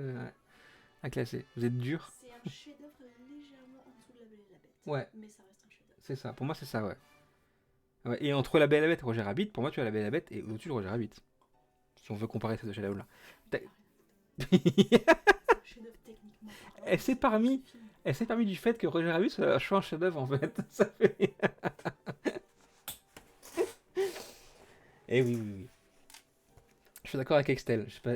à classer. Vous êtes dur. C'est un chef-d'œuvre légèrement en dessous de La Belle et la Bête. Ouais. Mais ça reste un chef-d'œuvre. C'est ça. Pour moi, c'est ça, ouais. Et entre La Belle et la Bête et Roger Rabbit, pour moi, tu as La Belle et la Bête et au-dessus de Roger Rabbit. Si on veut comparer ces deux chefs-d'œuvre-là. Elle s'est permis du fait que Roger Rabbit soit un chef-d'œuvre en fait. Ça fait... Eh oui. Je suis d'accord avec Extel. Je sais pas...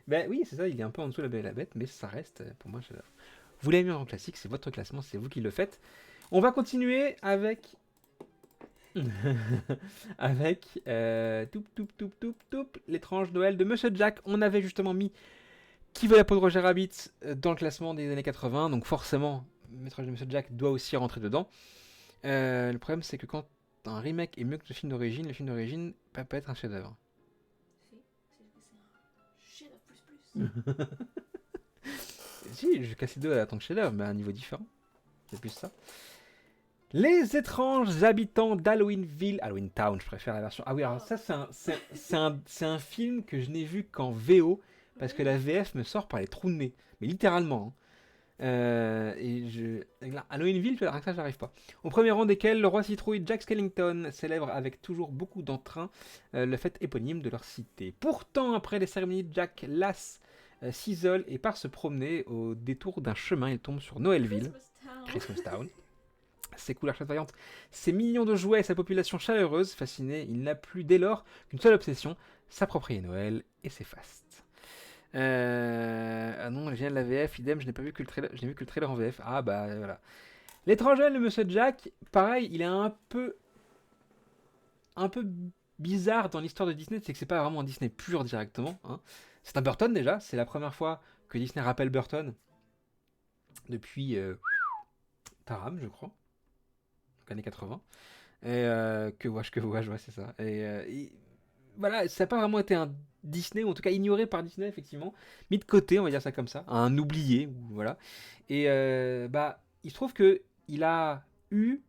Ben oui, c'est ça, il est un peu en dessous de La Belle et la Bête, mais ça reste pour moi chef-d'œuvre. Vous l'avez mis en classique, c'est votre classement, c'est vous qui le faites. On va continuer avec... avec l'étrange Noël de Monsieur Jack. On avait justement mis Qui veut la peau de Roger Rabbit dans le classement des années 80, donc forcément l'étrange de Monsieur Jack doit aussi rentrer dedans. Le problème c'est que quand un remake est mieux que le film d'origine peut pas être un chef-d'œuvre. C'est un chef-d'œuvre plus. Si, je casse les deux en tant que chef-d'œuvre, mais à un niveau différent. C'est plus ça. Les étranges habitants d'Halloweenville, Halloween Town, je préfère la version. Ah oui, alors ça c'est un film que je n'ai vu qu'en VO parce que la VF me sort par les trous de nez, mais littéralement. Hein. Halloweenville, rien que ça, j'arrive pas. Au premier rang desquels le roi citrouille Jack Skellington célèbre avec toujours beaucoup d'entrain le fait éponyme de leur cité. Pourtant, après les cérémonies, Jack lasse, s'isole et part se promener au détour d'un chemin. Il tombe sur Noëlville, Christmas Town. Ses couleurs chatoyantes, ses millions de jouets et sa population chaleureuse, fasciné, il n'a plus dès lors qu'une seule obsession, s'approprier Noël et ses fastes. Ah non, les génial de la VF, idem, je n'ai vu que le trailer en VF. Ah bah voilà. L'étrange Noël de Monsieur Jack, pareil, il est un peu bizarre dans l'histoire de Disney, c'est que c'est pas vraiment un Disney pur directement. Hein. C'est un Burton déjà, c'est la première fois que Disney rappelle Burton depuis Taram, je crois. Années 80 et que vois-je, ouais, c'est ça et voilà, ça n'a pas vraiment été un Disney, ou en tout cas ignoré par Disney effectivement, mis de côté, on va dire ça comme ça, un oublié, voilà. Et bah il se trouve que il a eu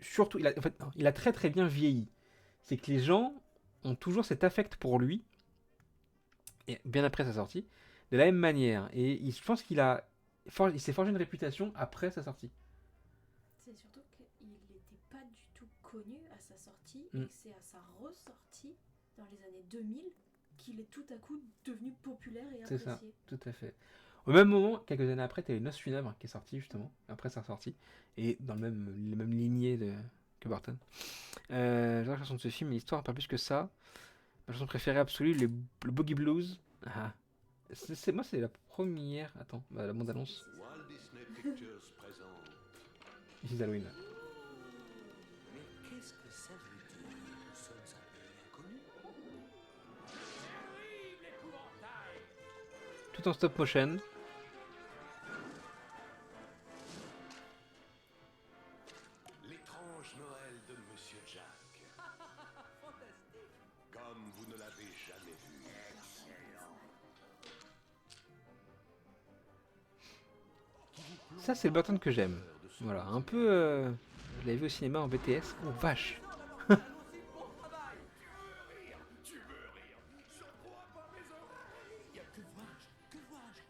surtout, il a très très bien vieilli, c'est que les gens ont toujours cet affect pour lui et bien après sa sortie, de la même manière. Et je pense qu'il il s'est forgé une réputation après sa sortie. C'est surtout qu'il n'était pas du tout connu à sa sortie Mm. et que c'est à sa ressortie dans les années 2000 qu'il est tout à coup devenu populaire et C'est ça, apprécié. tout à fait. Au même moment, quelques années après, tu as eu Noces funèbres qui est sorti justement, après sa sortie, et dans les mêmes lignées que Burton. J'adore la chanson de ce film, mais l'histoire, pas plus que ça. Ma chanson préférée absolue, le Boogie Blues. Ah. Moi, c'est la première. Attends, la bande-annonce. Walt Disney Pictures présente. Ici Halloween. Mais qu'est-ce que ça veut dire? Nous sommes un peu inconnus. Tout en stop motion. L'étrange Noël de Monsieur Jack. Comme vous ne l'avez jamais vu. Ça, c'est le Burton que j'aime. Voilà, un peu. Je l'avais vu au cinéma en BTS. Oh vache! Que vois-je? Du rouge,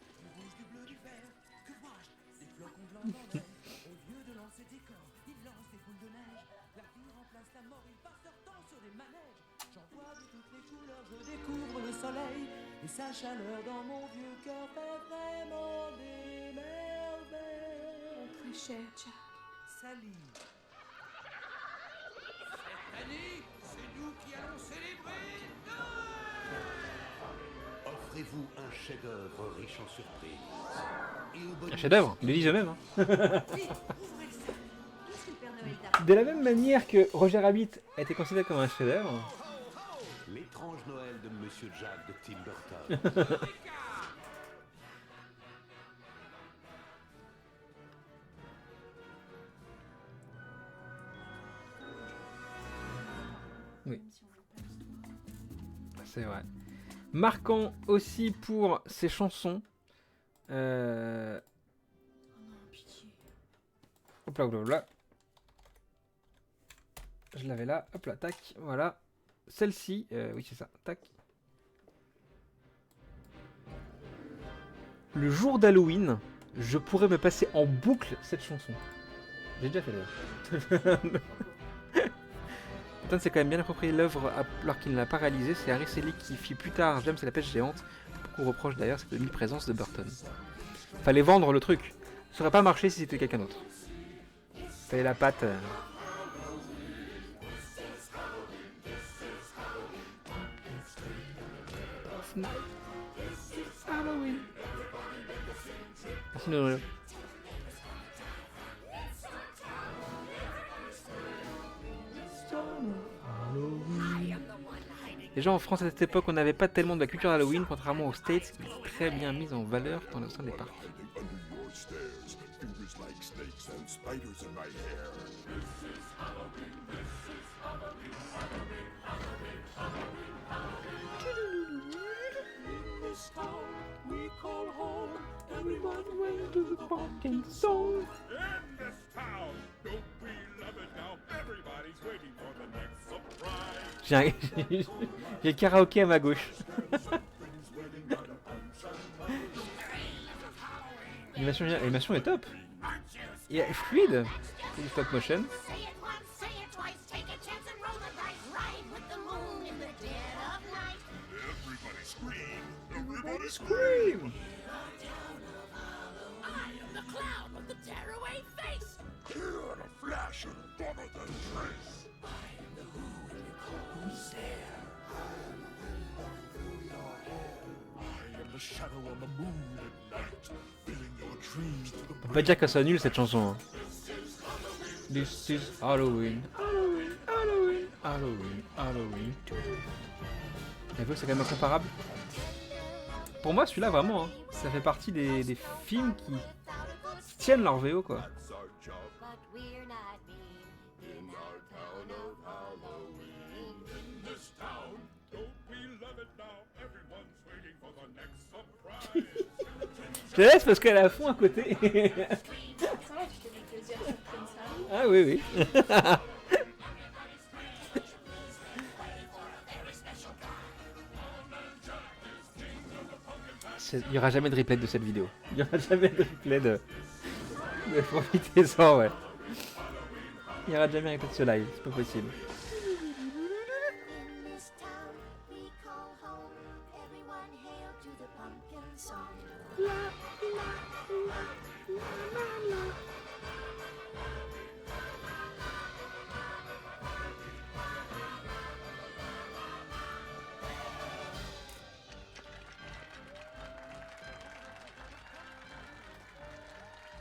du bleu, du vert. Que vois-je? Des flocons blancs dans l'air. Au lieu de lancer des corps, il lance des boules de neige. La vie remplace la mort, il part sortant sur des manèges. J'en vois de toutes les couleurs, je découvre le soleil. Et sa chaleur dans mon vieux cœur fait vraiment des merveilles. Mon très cher Jack. Sally. Cette année, c'est nous qui allons célébrer Offrez-vous un chef-d'œuvre riche en surprises. Et au Un bonus, chef-d'œuvre, ils le disent eux-mêmes. Hein. Qu'est-ce que le Père Noël t'a De la même manière que Roger Rabbit a été considéré comme un chef-d'œuvre. L'étrange Noël de Monsieur Jack de Tim Burton. Oui. Même si on veut pas l'histoire. C'est vrai. Marquant aussi pour ses chansons. Oh non, pitié. Hop là, hop là, hop là. Je l'avais là. Hop là, tac. Voilà. Celle-ci. Oui, c'est ça. Tac. Le jour d'Halloween, je pourrais me passer en boucle cette chanson. J'ai déjà fait d'ailleurs. Burton s'est quand même bien approprié l'œuvre alors qu'il ne l'a pas réalisée. C'est Harry Selick qui fit plus tard James et la pêche géante. Beaucoup reprochent d'ailleurs cette omniprésence de Burton. Fallait vendre le truc. Ça aurait pas marché si c'était quelqu'un d'autre. Fallait la patte. Halloween. Merci Nono. Déjà en France à cette époque, on n'avait pas tellement de la culture Halloween, contrairement aux States, qui est très bien mise en valeur dans le sein des parcs. J'ai le karaoké à ma gauche. L'animation est top. Et fluide. C'est du stop motion. Everybody scream. Papa Jack a ça nul cette chanson. Hein. This is Halloween. Halloween, Halloween, Halloween, Halloween. La voix c'est quand même incomparable. Pour moi celui-là vraiment, hein, ça fait partie des films qui tiennent leur VO quoi. Je te laisse parce qu'elle est à fond à côté. Ça va, tu t'es fait plaisir sur Prince Harry. Ah oui, oui. Il n'y aura jamais de replay de cette vidéo. Il n'y aura jamais de replay de profitez-en, ouais. Il n'y aura jamais un replay de ce live, c'est pas possible.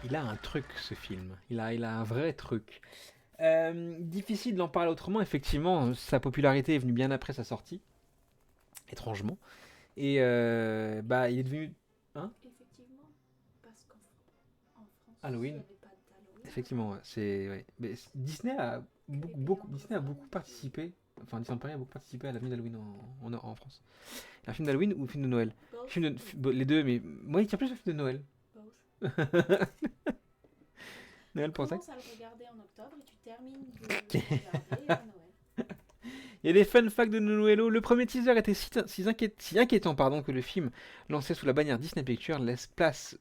Il a un truc, ce film. Il a un vrai truc. Difficile d'en parler autrement. Effectivement, sa popularité est venue bien après sa sortie. Étrangement. Et il est devenu... Hein? Effectivement, parce qu'en France, Halloween. il n'y avait pas d'Halloween. Effectivement, ouais, c'est... Ouais. Mais Disney a beaucoup participé. Enfin, Disney Paris a beaucoup participé à l'avenue d'Halloween en France. Un film d'Halloween ou un film de Noël? Les deux, mais moi, il tient plus au film de Noël. Noël pour ça. Tu commences à le regarder en octobre et tu termines de le regarder à Noël. Il y a des fun facts de Noëlo. Le premier teaser était si inquiétant que le film, lancé sous la bannière Disney Pictures, laisse place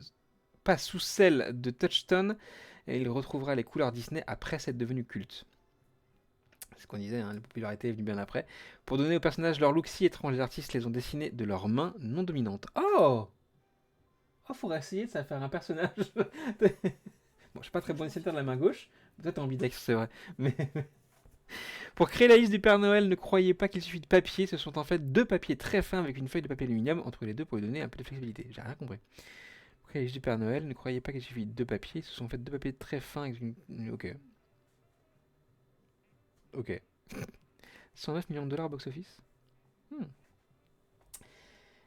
pas sous celle de Touchstone et il retrouvera les couleurs Disney après s'être devenu culte. C'est ce qu'on disait, hein, la popularité est venue bien après. Pour donner aux personnages leur look si étrange, les artistes les ont dessinés de leurs mains non dominantes. Oh, faudrait essayer de ça faire un personnage. Bon, je suis pas très bon dessinateur de la main gauche. Peut-être ambidextre, c'est vrai. Mais pour créer la liste du Père Noël, ne croyez pas qu'il suffit de papier. Ce sont en fait 2 papiers très fins avec une feuille de papier aluminium entre les deux pour lui donner un peu de flexibilité. J'ai rien compris. Pour créer la liste du Père Noël, ne croyez pas qu'il suffit de 2 papiers. Ce sont en fait 2 papiers très fins avec une... Ok. 109 millions de dollars box-office.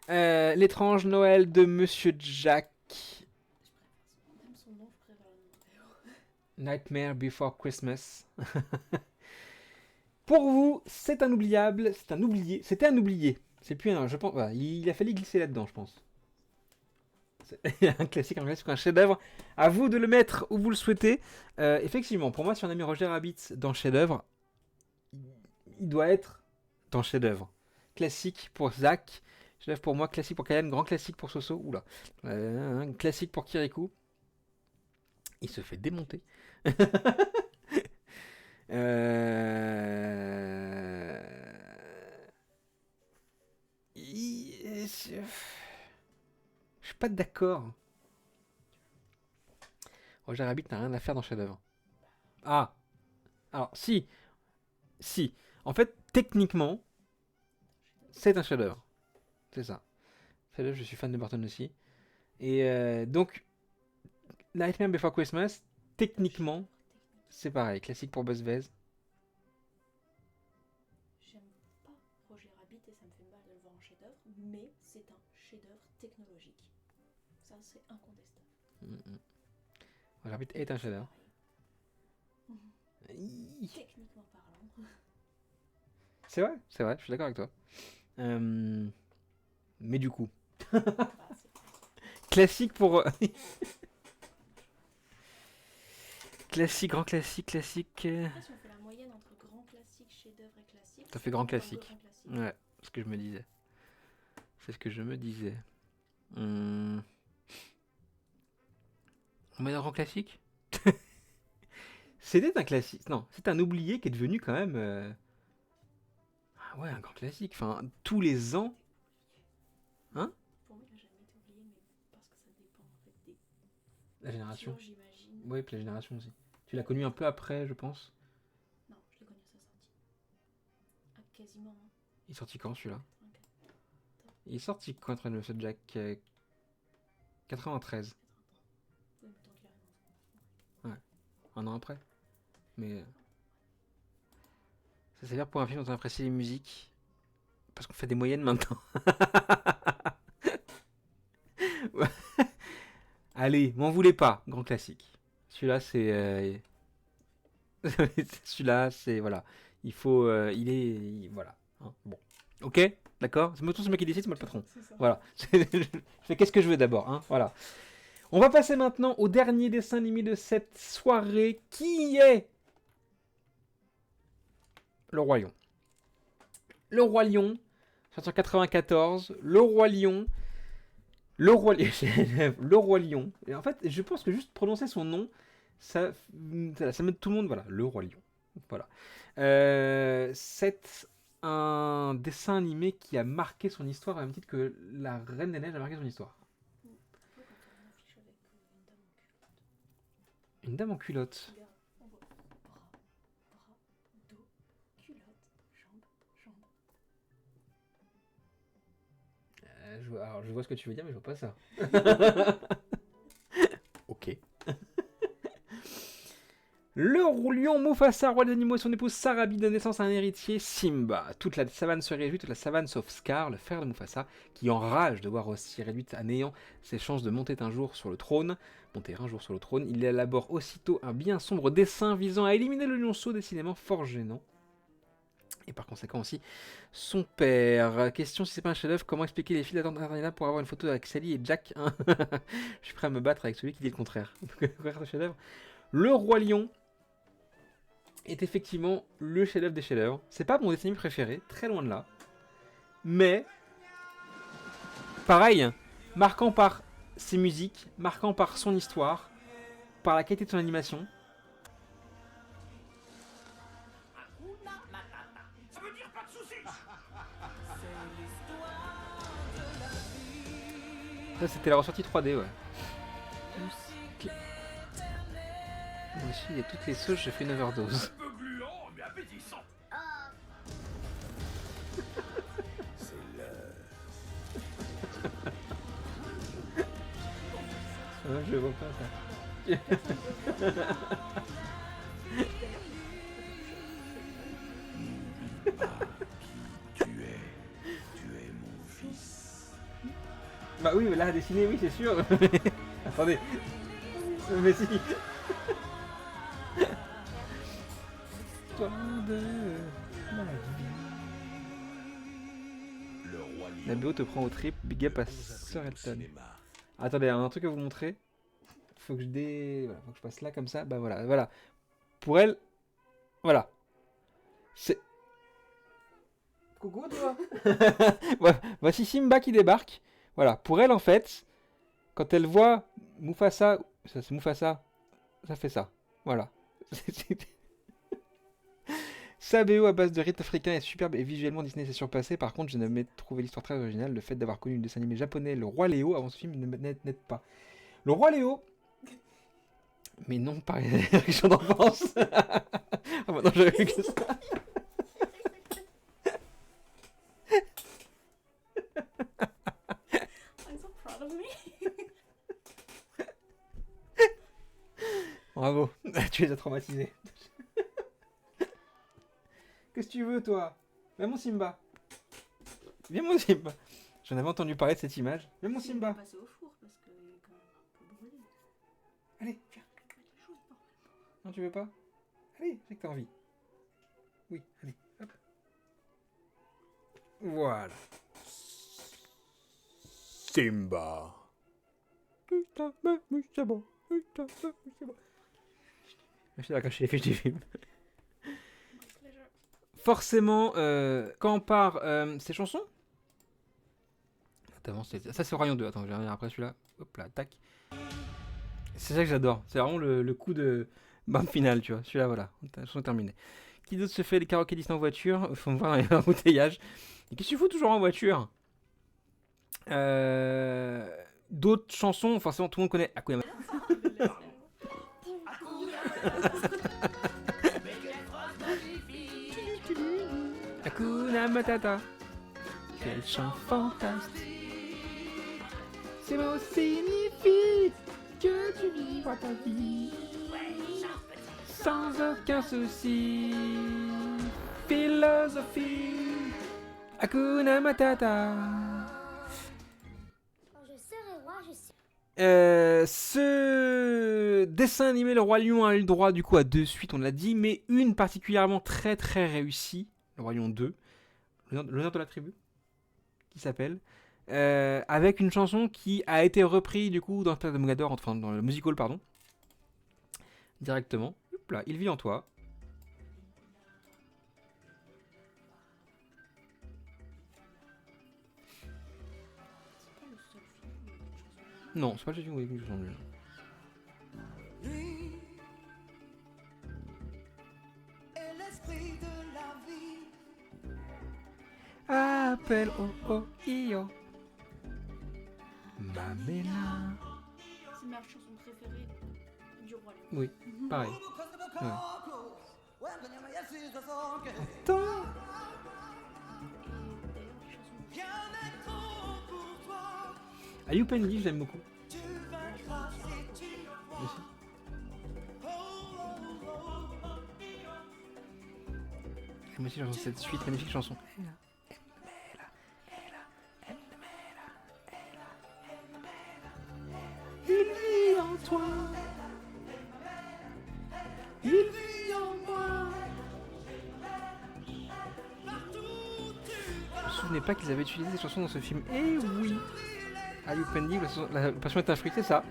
L'étrange Noël de Monsieur Jack. Même son nom, je préfère le nom. Nightmare Before Christmas. Pour vous, c'est un oubliable, c'est un oublié. C'était un oublié. C'est plus un. Je pense. Voilà, il a fallu glisser là-dedans, je pense. C'est un classique, un chef-d'œuvre. À vous de le mettre où vous le souhaitez. Effectivement, pour moi, si on a mis Roger Rabbit dans chef-d'œuvre, il doit être dans chef-d'œuvre. Classique pour Zach. Chef-d'œuvre pour moi, classique pour Kayan, grand classique pour Soso. Oula. Classique pour Kirikou. Il se fait démonter. Je suis pas d'accord. Roger Rabbit n'a rien à faire dans chef-d'œuvre. Ah. Alors, si. En fait, techniquement, c'est un chef-d'œuvre. C'est ça. Chef-d'œuvre, je suis fan de Burton aussi. Et donc, Nightmare Before Christmas, techniquement, c'est pareil. Classique pour Buzz Vez. J'aime pas Roger Rabbit et ça me fait mal de le voir en chef-d'œuvre, mais c'est un chef-d'œuvre technologique. Ça, c'est incontestable. Roger Rabbit est un chef-d'œuvre. Techniquement parlant. C'est vrai, je suis d'accord avec toi. Mais du coup. Classique pour. Classique, grand classique. Après, si on fait la moyenne entre grand classique, chef-d'œuvre et classique. Ça fait grand classique. Ouais, c'est ce que je me disais. On met un grand classique. C'était un classique. Non, c'est un oublié qui est devenu quand même. Ah ouais, un grand classique. Enfin, tous les ans. Hein? Pour moi, il n'a jamais été oublié, mais parce que ça dépend en fait des. La génération. J'imagine. Oui, puis la génération aussi. Tu l'as connu un peu après, je pense. Non, je l'ai connu à sa sortie. Ah, quasiment. Hein. Il est sorti quand celui-là? Okay. Il est sorti quand, Train Monsieur Jack 93. Oui, mais tant qu'il arrive. Ouais, un an après. Mais ça s'avère pour un film dont on apprécie les musiques. Parce qu'on fait des moyennes maintenant. Allez, m'en voulez pas, grand classique. Celui-là, c'est. Celui-là, c'est. Voilà. Il faut. Voilà. Hein, bon. Ok, d'accord. C'est moi qui décide, c'est moi le patron. Voilà. Je fais qu'est-ce que je veux d'abord. Hein, voilà. On va passer maintenant au dernier dessin animé de cette soirée qui est. Le Roi Lion. Le Roi Lion, sorti en 94. Le Roi Lion. Le roi, le roi lion. Et en fait, je pense que juste prononcer son nom, ça met tout le monde. Voilà, le roi lion. Voilà. C'est un dessin animé qui a marqué son histoire, au même titre que La Reine des Neiges a marqué son histoire. Une dame en culotte. Alors, je vois ce que tu veux dire, mais je vois pas ça. Ok. Le lion Mufasa, roi des animaux, et son épouse Sarabi donnent naissance à un héritier, Simba. Toute la savane se réjouit, toute la savane sauf Scar, le frère de Mufasa, qui enrage de voir aussi réduite à néant ses chances de monter un jour sur le trône. Il élabore aussitôt un bien sombre dessin visant à éliminer le lionceau, décidément fort gênant. Et par conséquent aussi son père. Question, si c'est pas un chef-d'œuvre, comment expliquer les fils d'attente d'Internet pour avoir une photo avec Sally et Jack, hein? Je suis prêt à me battre avec celui qui dit le contraire. Chef-d'œuvre. Le roi lion est effectivement le chef-d'œuvre des chefs-d'œuvre. C'est pas mon dessin animé préféré, très loin de là. Mais pareil, marquant par ses musiques, marquant par son histoire, par la qualité de son animation. Ça veut dire pas de soucis. Ça, c'était la ressortie 3D, ouais. Moi aussi, il y a toutes les sauces, j'ai fait une overdose. Un peu gluant, mais appétissant. C'est l'heure. Je vois pas ça. Tu es mon fils. Bah oui, mais là, à dessiner, oui, c'est sûr. Attendez. Mais si. La BO te prend au trip, big up à Sir Elton. Attendez, un truc à vous montrer. Faut que voilà, faut que je passe là comme ça. Bah voilà, voilà. Pour elle, voilà. C'est. Coucou toi. Voici Simba qui débarque. Voilà, pour elle en fait, quand elle voit Mufasa, ça c'est Mufasa, ça fait ça. Voilà. Sa BO à base de rythme africain est superbe et visuellement Disney s'est surpassé. Par contre, je n'ai jamais trouvé l'histoire très originale. Le fait d'avoir connu le dessin animé japonais Le Roi Léo avant ce film n'aide pas. Le Roi Léo. Mais non, pas réaction d'enfance. Ah, maintenant j'avais vu que ça. I'm so proud of me. Bravo, tu les as traumatisés. Qu'est-ce que tu veux, toi? Viens, mon Simba. Viens, mon Simba. J'en avais entendu parler de cette image. Viens, mon Simba. Passer au four parce que il est quand même un peu brûlé. Allez, viens. Non, tu veux pas? Allez, j'ai que t'as envie. Oui, allez, hop. Voilà. Simba. Putain, mais c'est bon. Putain, mais c'est bon. Je suis là quand je les fiches du film. Forcément, quand on part ces chansons. Attends, ça c'est Orion 2. Attends, je vais revenir après celui-là. Hop là, tac. C'est ça que j'adore. C'est vraiment le coup de bande finale, tu vois. Celui-là, voilà. La chanson est terminée. Qui d'autre se fait les karaokés Disney en voiture? Faut me voir un embouteillage. Et qu'est-ce que tu fous toujours en voiture? D'autres chansons, forcément tout le monde connaît Hakuna Matata. Hakuna Matata. Quel chant fantastique. Ces mots signifient que tu vivras ta vie sans aucun souci. Philosophie. Hakuna Matata. Ce dessin animé Le Roi Lion a eu le droit du coup à 2 suites, on l'a dit, mais une particulièrement très très réussie, Le Roi Lion 2, L'honneur de la tribu, qui s'appelle, avec une chanson qui a été reprise du coup dans le de Mogador, enfin dans le musical pardon, directement. Hop là, Il vit en toi. Non, c'est pas le John Wick que je sens nul. Lui est l'esprit de la vie. Appel au Io. Mamela. C'est ma chanson préférée du Roi Lion. Oui, pareil. Ouais. Attends. Ayupendi, je l'aime beaucoup. Aussi. Moi aussi, j'entends cette suite, magnifique chanson. Il vit en toi. Il vit en moi. Je me souvenais pas qu'ils avaient utilisé ces chansons dans ce film. Eh oui. Ayupendi, la passion est un fruit, c'est ça.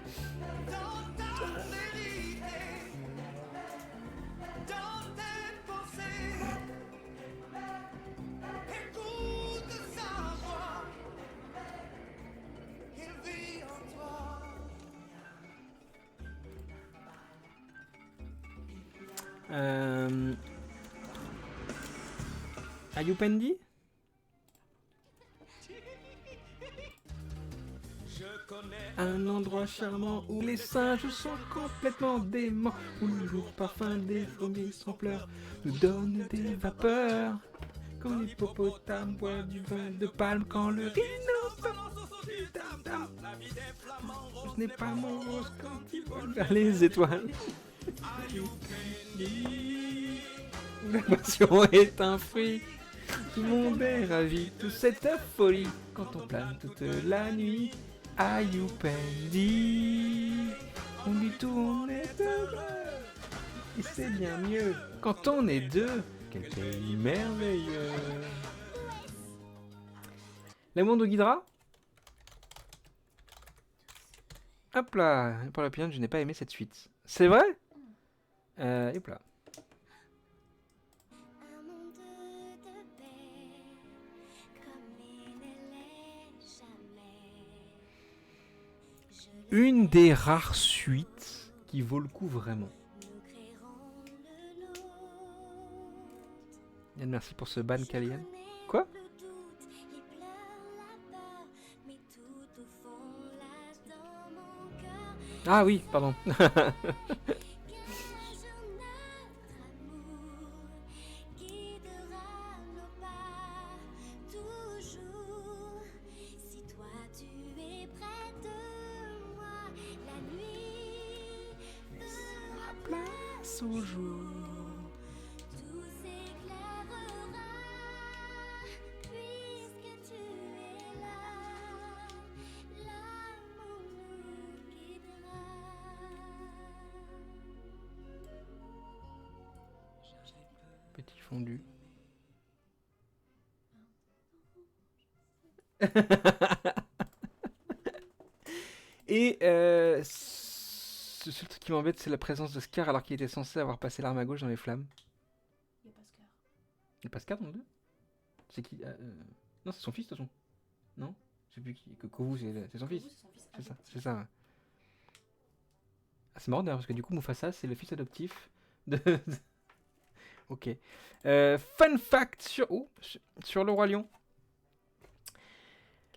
Ayupendi? Un endroit charmant où les singes sont complètement déments, où le lourd parfum des fourmis sans pleurs nous donne des vapeurs. Quand l'hippopotame boit du vin de palme, quand le rhinocéros du tam-tam. Ce n'est pas mon rose quand il vole vers les étoiles. La passion est un fruit. Tout le monde est ravi, toute cette folie quand on plane toute la nuit. Ayupendi, on dit tout, on est heureux. Et c'est bien mieux quand on est deux. Quel pays merveilleux. L'amour de Ghidra. Hop là, pour la piano, je n'ai pas aimé cette suite. C'est vrai? Hop là. Une des rares suites qui vaut le coup vraiment. Yann, merci pour ce ban, Kalian. Quoi? Ah oui, pardon. Au jour. Petit fondu. Et le seul truc qui m'embête, c'est la présence de Scar alors qu'il était censé avoir passé l'arme à gauche dans les flammes. Il n'y a pas Scar. Il n'y a pas Scar dans le 2? C'est qui? Non, c'est son fils de toute façon. Non? Je sais plus qui. Kovu, c'est son fils. C'est ça, c'est ça. Ouais. Ah, c'est marrant d'ailleurs parce que du coup, Mufasa, c'est le fils adoptif de. Ok. Fun fact sur le Roi Lion.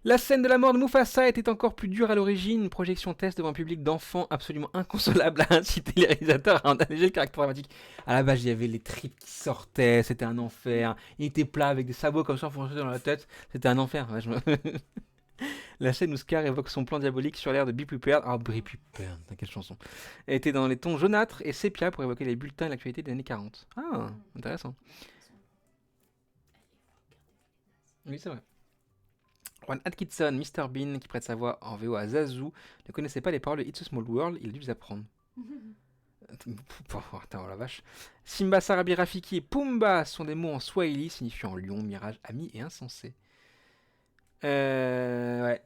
La scène de la mort de Mufasa était encore plus dure à l'origine. Une projection test devant un public d'enfants absolument inconsolable a incité les réalisateurs à en alléger le caractère dramatique. À la base, il y avait les tripes qui sortaient, c'était un enfer. Il était plat avec des sabots comme ça enfoncés dans la tête. C'était un enfer. Ouais, La scène où Scar évoque son plan diabolique sur l'air de Be Prepared. Ah, Be Prepared, quelle chanson. Elle était dans les tons jaunâtres et sépia pour évoquer les bulletins et l'actualité des années 40. Ah, intéressant. Oui, c'est vrai. Juan Atkinson, Mr. Bean, qui prête sa voix en VO à Zazu, ne connaissait pas les paroles de It's a Small World, il a dû les apprendre. Attends, la vache. Simba, Sarabi, Rafiki et Pumba sont des mots en swahili signifiant lion, mirage, ami et insensé. Ouais.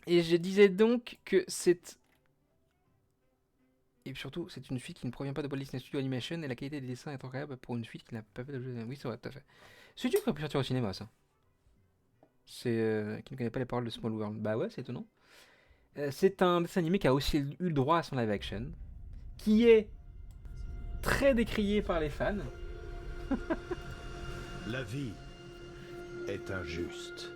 Et je disais donc que c'est... Et surtout, c'est une suite qui ne provient pas de Walt Disney Studio Animation et la qualité des dessins est incroyable pour une suite qui n'a pas fait de jeu. Oui, c'est vrai, tout à fait. C'est dur qu'on pu sortir au cinéma, ça. Qui ne connaît pas les paroles de Small World. Bah ouais, c'est étonnant. C'est un dessin animé qui a aussi eu le droit à son live action, qui est très décrié par les fans. La vie est injuste.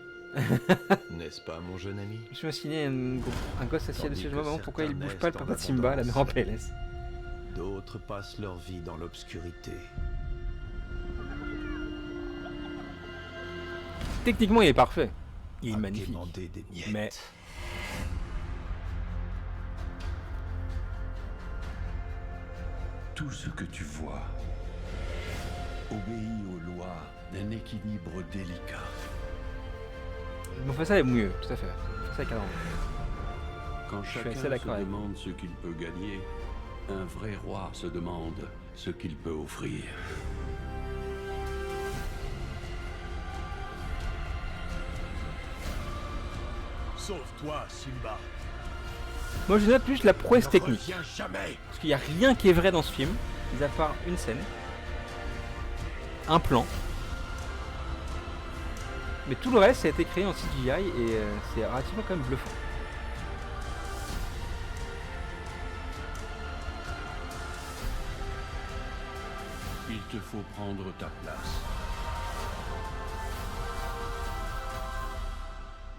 N'est-ce pas, mon jeune ami? Je me suis signé un gosse assis dessus. Je me demande pourquoi il bouge pas le certains papa de naissent Simba, en la mère en PLS. D'autres passent leur vie dans l'obscurité. Techniquement, il est parfait. Il est À magnifique. quémander des miettes. Mais Tout ce que tu vois obéit aux lois d'un équilibre délicat. Mufasa est mieux, tout à fait. Mufasa est carrément. Quand Je suis chacun assez se d'accord avec demande ce qu'il peut gagner, un vrai roi se demande ce qu'il peut offrir. Sauve-toi, Simba. Moi, je note plus la prouesse Ne technique. reviens jamais. Parce qu'il n'y a rien qui est vrai dans ce film, mis à part une scène, un plan. Mais tout le reste, ça a été créé en CGI et c'est relativement quand même bluffant. Il te faut prendre ta place.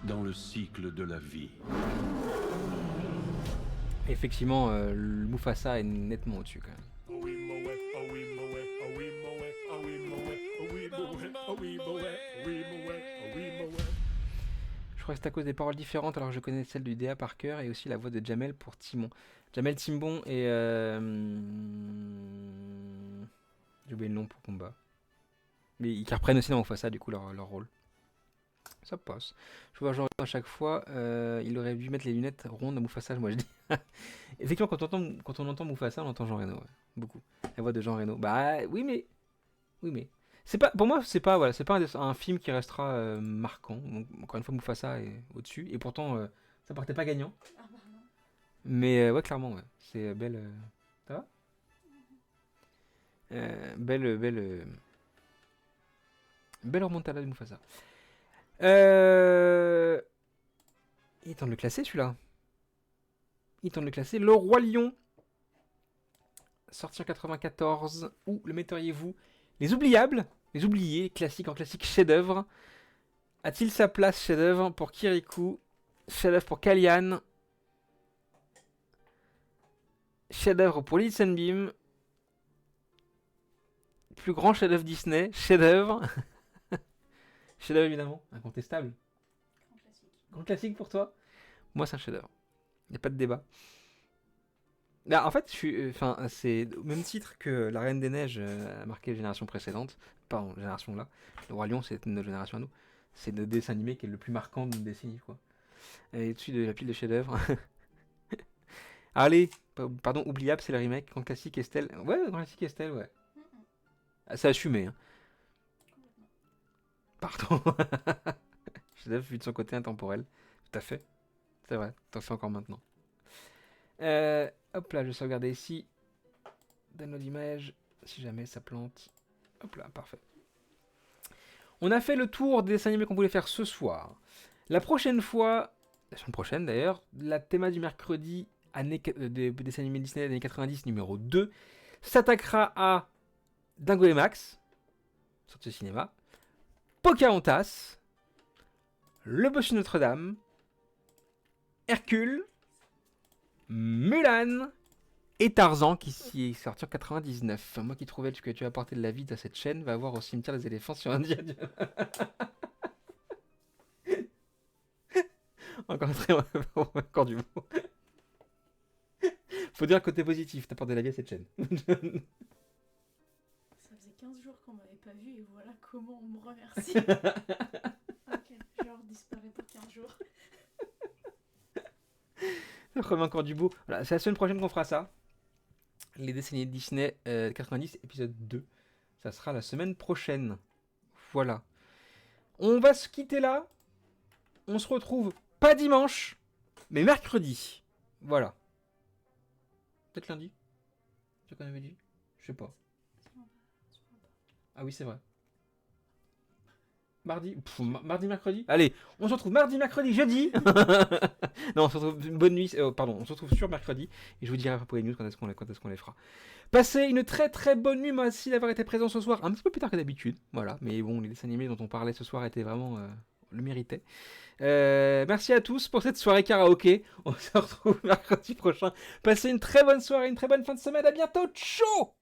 Dans le cycle de la vie. Effectivement, le Mufasa est nettement au-dessus quand même. Je crois que c'est à cause des paroles différentes alors que je connais celle du DA par cœur et aussi la voix de Jamel pour Timon. Jamel Timbon et... J'ai oublié le nom pour combat. Mais ils reprennent aussi dans Mufasa du coup leur rôle. Ça passe. Je vois Jean Reno à chaque fois. Il aurait dû mettre les lunettes rondes à Mufasa, moi je dis. Effectivement, quand on entend Mufasa, on entend Jean Reno. Ouais. Beaucoup. La voix de Jean Reno. Bah oui, mais. Oui, mais. C'est pas, pour moi, c'est pas, voilà, c'est pas un film qui restera marquant. Donc, encore une fois, Mufasa est au-dessus. Et pourtant, ça partait pas gagnant. Ah bah non. Mais ouais, clairement, ouais. C'est belle. Ça va belle remontada de Mufasa. Il est temps de le classer celui-là. Il est temps de le classer. Le Roi Lion, sorti en 94. Où le metteriez-vous? Les Oubliables, les Oubliés, classique en classique, chef-d'œuvre. A-t-il sa place chef-d'œuvre pour Kirikou? Chef-d'œuvre pour Kalian? Chef-d'œuvre pour Little Sunbeam? Plus grand chef-d'œuvre Disney? Chef-d'œuvre? Chef-d'œuvre évidemment, incontestable. Grand classique. Grand classique pour toi? Moi c'est un chef-d'œuvre. Il n'y a pas de débat. Là, en fait, c'est au même titre que La Reine des Neiges a marqué la génération précédente. Pardon, génération là. Le Roi Lion, c'est notre génération à nous. C'est le dessin animé qui est le plus marquant de notre décennie, quoi. Et dessus de la pile de chefs-d'œuvre. Allez, pardon, oubliable, c'est le remake. Grand classique Estelle. Ouais, Grand classique Estelle, ouais. Ah, c'est assumé, hein. Pardon. Chef-d'œuvre vu de son côté intemporel. Tout à fait. C'est vrai, t'en fais encore maintenant. Hop là, je vais sauvegarder ici. Download d'image. Si jamais ça plante. Hop là, parfait. On a fait le tour des dessins animés qu'on voulait faire ce soir. La prochaine fois, la semaine prochaine d'ailleurs, la théma du mercredi des dessins animés Disney des années 90 numéro 2 s'attaquera à Dingo et Max, sorti au cinéma, Pocahontas, Le Bossu Notre-Dame, Hercule, Mulan et Tarzan qui est sorti en 99. Moi qui trouvais que tu as apporté de la vie à cette chaîne va voir au cimetière des éléphants sur Indiana Jones. Encore du mot. Faut dire côté positif, t'apportes de la vie à cette chaîne. Ça faisait 15 jours qu'on m'avait pas vu et voilà comment on me remercie. Ok, genre disparaît pour 15 jours. Remet encore du beau. Voilà, c'est la semaine prochaine qu'on fera ça. Les dessins animés Disney 90 épisode 2. Ça sera la semaine prochaine. Voilà. On va se quitter là. On se retrouve pas dimanche, mais mercredi. Voilà. Peut-être lundi. C'est ce qu'on avait dit. Je sais pas. Ah oui, c'est vrai. Mardi, mercredi. Allez, on se retrouve mardi, mercredi, jeudi. Non, on se retrouve une bonne nuit. Pardon, on se retrouve sur mercredi. Et je vous dirai après les news quand est-ce qu'on les fera. Passez une très très bonne nuit. Merci d'avoir été présent ce soir. Un petit peu plus tard que d'habitude. Voilà. Mais bon, les dessins animés dont on parlait ce soir étaient vraiment le méritaient. Merci à tous pour cette soirée karaoké. On se retrouve mercredi prochain. Passez une très bonne soirée, une très bonne fin de semaine. À bientôt. Ciao.